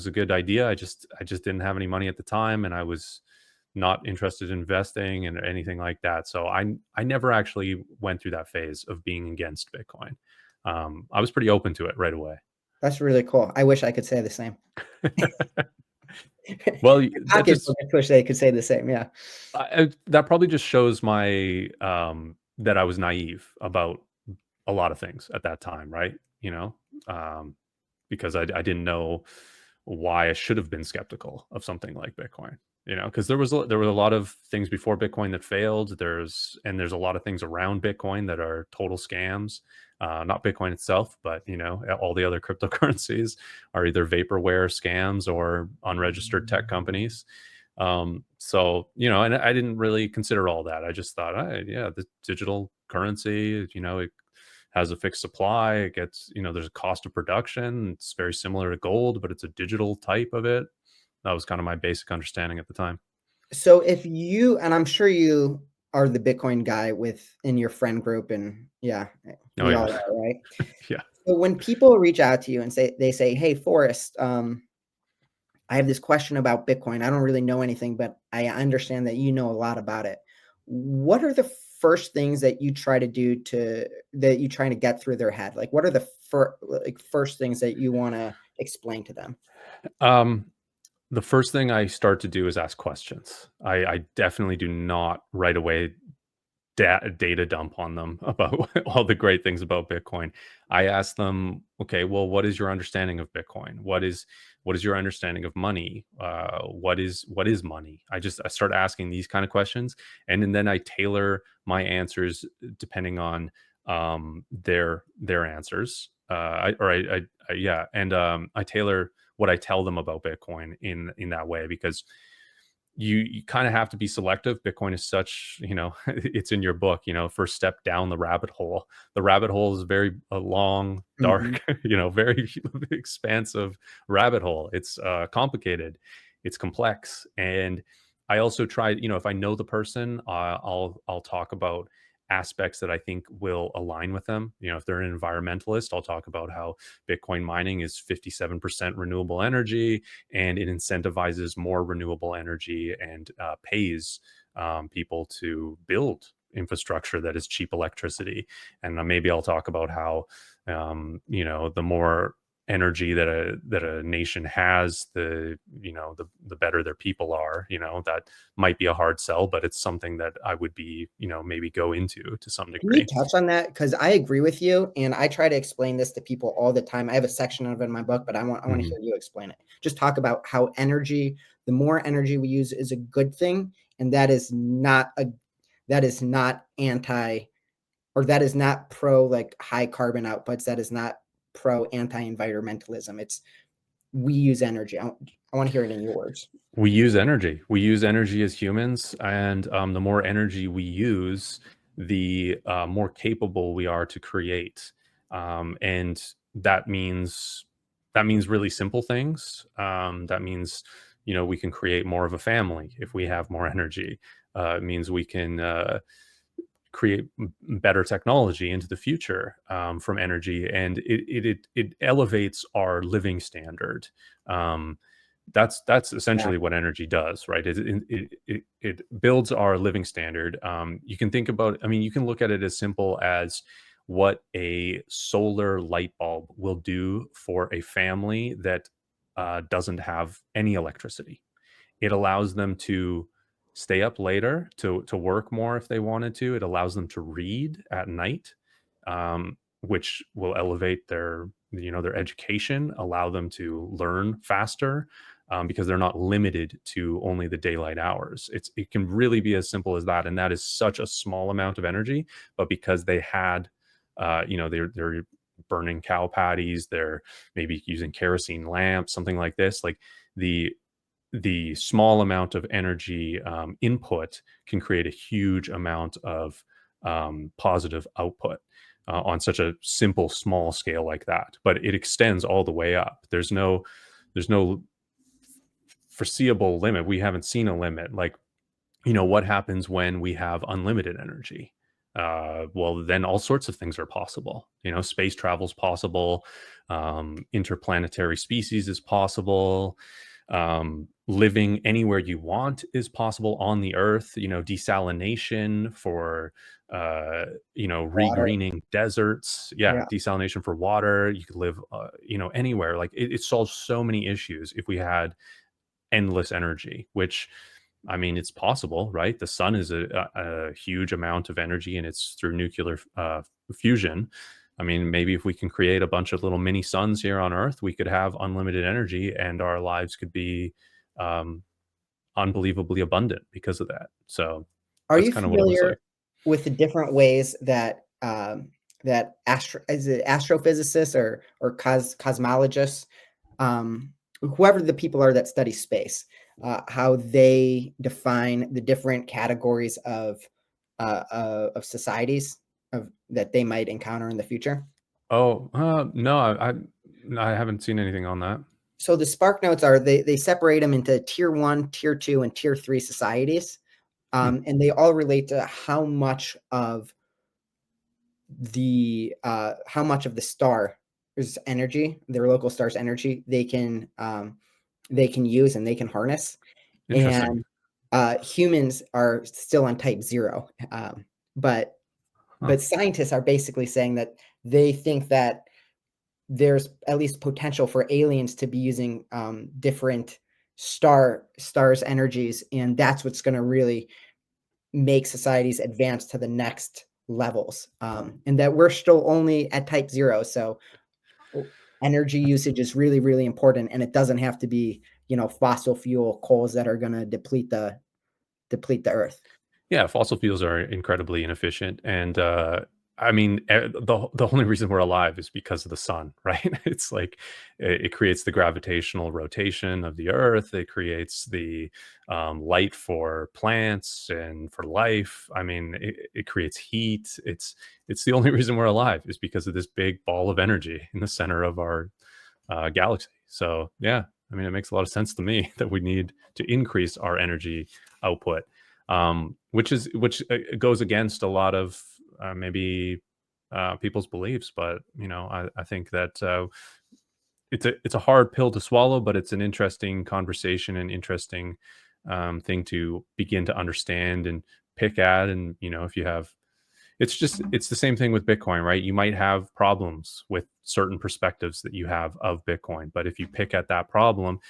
a good idea. I just didn't have any money at the time, and I was not interested in investing and anything like that. So I never actually went through that phase of being against Bitcoin. I was pretty open to it right away. That's really cool. I wish I could say the same. Well, that Pocketbook, just I wish they could say the same. Yeah. that probably just shows my that I was naive about a lot of things at that time, right? You know, um, because I didn't know why I should have been skeptical of something like Bitcoin. You know, because there were a lot of things before Bitcoin that failed. There's a lot of things around Bitcoin that are total scams. Not Bitcoin itself, but all the other cryptocurrencies are either vaporware scams or unregistered tech companies. So and I didn't really consider all that. I just thought, yeah, the digital currency, it has a fixed supply. It gets, there's a cost of production. It's very similar to gold, but it's a digital type of it. That was kind of my basic understanding at the time. So if you, and I'm sure you are the Bitcoin guy in your friend group, and yeah, Oh we yeah, all are, right? yeah. So when people reach out to you and say, "Hey, Forrest, I have this question about Bitcoin. I don't really know anything, but I understand that you know a lot about it." What are the first things that you try to do that you trying to get through their head? Like, what are the first things that you want to explain to them? Um, the first thing I start to do is ask questions. I definitely do not right away data dump on them about all the great things about Bitcoin. I ask them, okay, well, what is your understanding of Bitcoin? What is your understanding of money? What is money? I start asking these kind of questions, and then I tailor my answers depending on their answers. Yeah, and I tailor what I tell them about Bitcoin in that way, because you kind of have to be selective. Bitcoin is such, it's in your book, first step down the rabbit hole. The rabbit hole is very long, Mhm. dark, very expansive rabbit hole. It's complicated, it's complex. And I also try, if I know the person, I'll talk about aspects that I think will align with them. If they're an environmentalist, I'll talk about how Bitcoin mining is 57% renewable energy, and it incentivizes more renewable energy and pays people to build infrastructure that is cheap electricity. And maybe I'll talk about how the more energy that a nation has, the better their people are. That might be a hard sell, but it's something that I would be, maybe go into to some Can you degree. touch on that? Because I agree with you, and I try to explain this to people all the time. I have a section of it in my book, but I want to Mhm. hear you explain it. Just talk about how the more energy we use is a good thing, and that is not anti, or that is not pro like high carbon outputs. That is not pro anti-environmentalism. It's we use energy. I want to hear it in your words. We use energy. We use energy as humans, and the more energy we use, the more capable we are to create. And that means really simple things. That means we can create more of a family if we have more energy. It means we can create better technology into the future from energy, and it elevates our living standard. Um, that's Yeah. essentially what energy does, right? It builds our living standard. You can think about, I mean, you can look at it as simple as what a solar light bulb will do for a family that doesn't have any electricity. It allows them to stay up later to work more if they wanted to. It allows them to read at night, which will elevate their education, allow them to learn faster, because they're not limited to only the daylight hours. It can really be as simple as that, and that is such a small amount of energy. But because they had, they're burning cow patties, they're maybe using kerosene lamps, something like this, like the the small amount of energy input can create a huge amount of positive output on such a simple small scale like that. But it extends all the way up. There's no foreseeable limit. We haven't seen a limit. Like, what happens when we have unlimited energy? Well, then all sorts of things are possible. Space travel is possible. Interplanetary species is possible. Living anywhere you want is possible on the earth. Desalination for Water. regreening deserts. Yeah, Yeah. desalination for water. You could live anywhere. Like it solves so many issues if we had endless energy, which, I mean, it's possible, right? The sun is a huge amount of energy, and it's through nuclear fusion. I mean, maybe if we can create a bunch of little mini suns here on Earth, we could have unlimited energy, and our lives could be um, unbelievably abundant because of that. So Are that's you kind of what it was familiar like. with the different ways that is it astrophysicists or cosmologists, whoever the people are that study space, how they define the different categories of societies that they might encounter in the future? Oh, no, I haven't seen anything on that. So the spark notes are they separate them into tier one, tier two, and tier three societies, Hmm, and they all relate to how much of the star's energy, their local star's energy, they can use and they can harness. interesting. And humans are still on type zero, but Huh. scientists are basically saying that they think that there's at least potential for aliens to be using different stars energies, and that's what's going to really make societies advance to the next levels, and that we're still only at type zero. So energy usage is really, really important, and it doesn't have to be fossil fuel coals that are going to deplete the earth. Yeah, fossil fuels are incredibly inefficient, and I mean, the only reason we're alive is because of the sun, right? It's like it creates the gravitational rotation of the Earth. It creates the light for plants and for life. I mean, it creates heat. It's the only reason we're alive is because of this big ball of energy in the center of our galaxy. So yeah, I mean, it makes a lot of sense to me that we need to increase our energy output, which goes against a lot of maybe people's beliefs. But I think that it's a hard pill to swallow, but it's an interesting conversation and interesting thing to begin to understand and pick at. And if you have it's the same thing with Bitcoin, right? You might have problems with certain perspectives that you have of Bitcoin, but if you pick at that problem,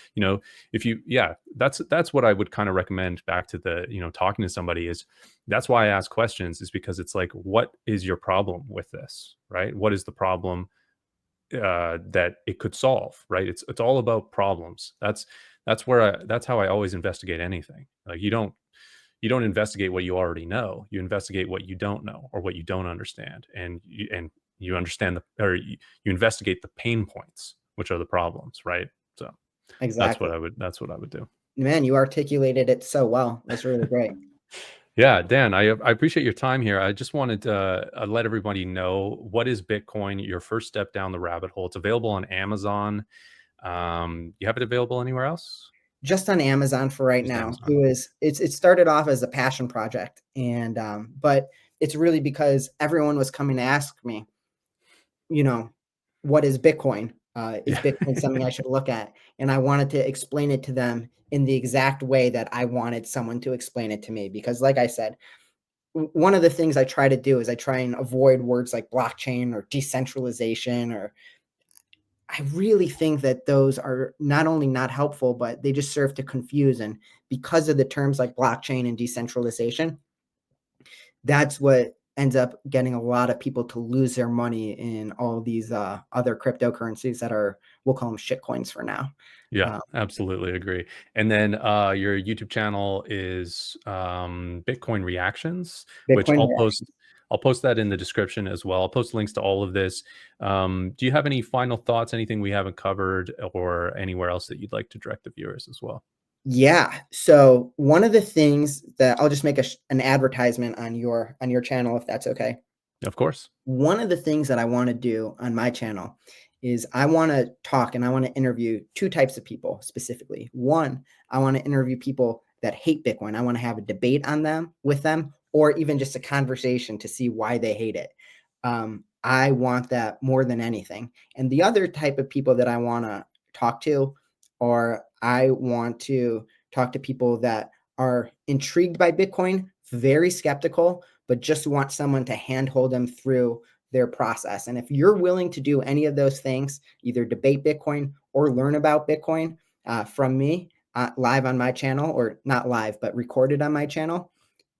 if you yeah, that's what I would kind of recommend back to the, talking to somebody is that's why I ask questions is because it's like, what is your problem with this, right? What is the problem that it could solve, right? It's all about problems. That's how I always investigate anything. Like you don't investigate what you already know. You investigate what you don't know or what you don't understand, and you understand you investigate the pain points, which are the problems, right? So Exactly. that's what I would do. Man, you articulated it so well. That's really great. Yeah, Dan, I appreciate your time here. I just wanted to let everybody know what is Bitcoin. Your first step down the rabbit hole. It's available on Amazon. You have it available anywhere else? Just on Amazon for right Just now. Amazon. It started off as a passion project, and but it's really because everyone was coming to ask me, you know, what is Bitcoin? Is Yeah. Bitcoin something I should look at? And I wanted to explain it to them in the exact way that I wanted someone to explain it to me. Because, like I said, one of the things I try to do is I try and avoid words like blockchain or decentralization, or I really think that those are not only not helpful, but they just serve to confuse. And because of the terms like blockchain and decentralization, that's what ends up getting a lot of people to lose their money in all these other cryptocurrencies that are, we'll call them shit coins for now. Yeah, Uh, absolutely agree. And then your YouTube channel is Bitcoin Reactions, which Bitcoin I'll post that in the description as well. I'll post links to all of this. Do you have any final thoughts, anything we haven't covered, or anywhere else that you'd like to direct the viewers as well? Yeah. So one of the things that I'll just make an advertisement on your channel, if that's okay. Of course. One of the things that I want to do on my channel is I want to talk and I want to interview two types of people specifically. One, I want to interview people that hate Bitcoin. I want to have a debate on them with them, or even just a conversation to see why they hate it. I want that more than anything. And the other type of people that I want to talk to are I want to talk to people that are intrigued by Bitcoin, very skeptical, but just want someone to handhold them through their process. And if you're willing to do any of those things, either debate Bitcoin or learn about Bitcoin from me live on my channel, or not live, but recorded on my channel,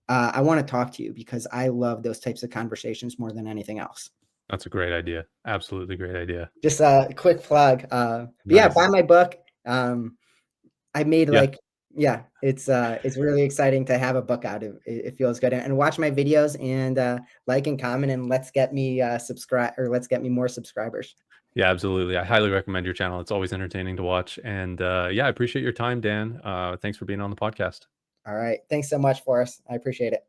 I want to talk to you because I love those types of conversations more than anything else. That's a great idea. Absolutely great idea. Just a quick plug. But yeah, Nice. buy my book. I made Yeah. yeah, it's really exciting to have a book out. It feels good. And watch my videos and like and comment, and let's get me subscribe, or let's get me more subscribers. Yeah, absolutely. I highly recommend your channel. It's always entertaining to watch. And yeah, I appreciate your time, Dan. Thanks for being on the podcast. All right. Thanks so much, Forrest. I appreciate it.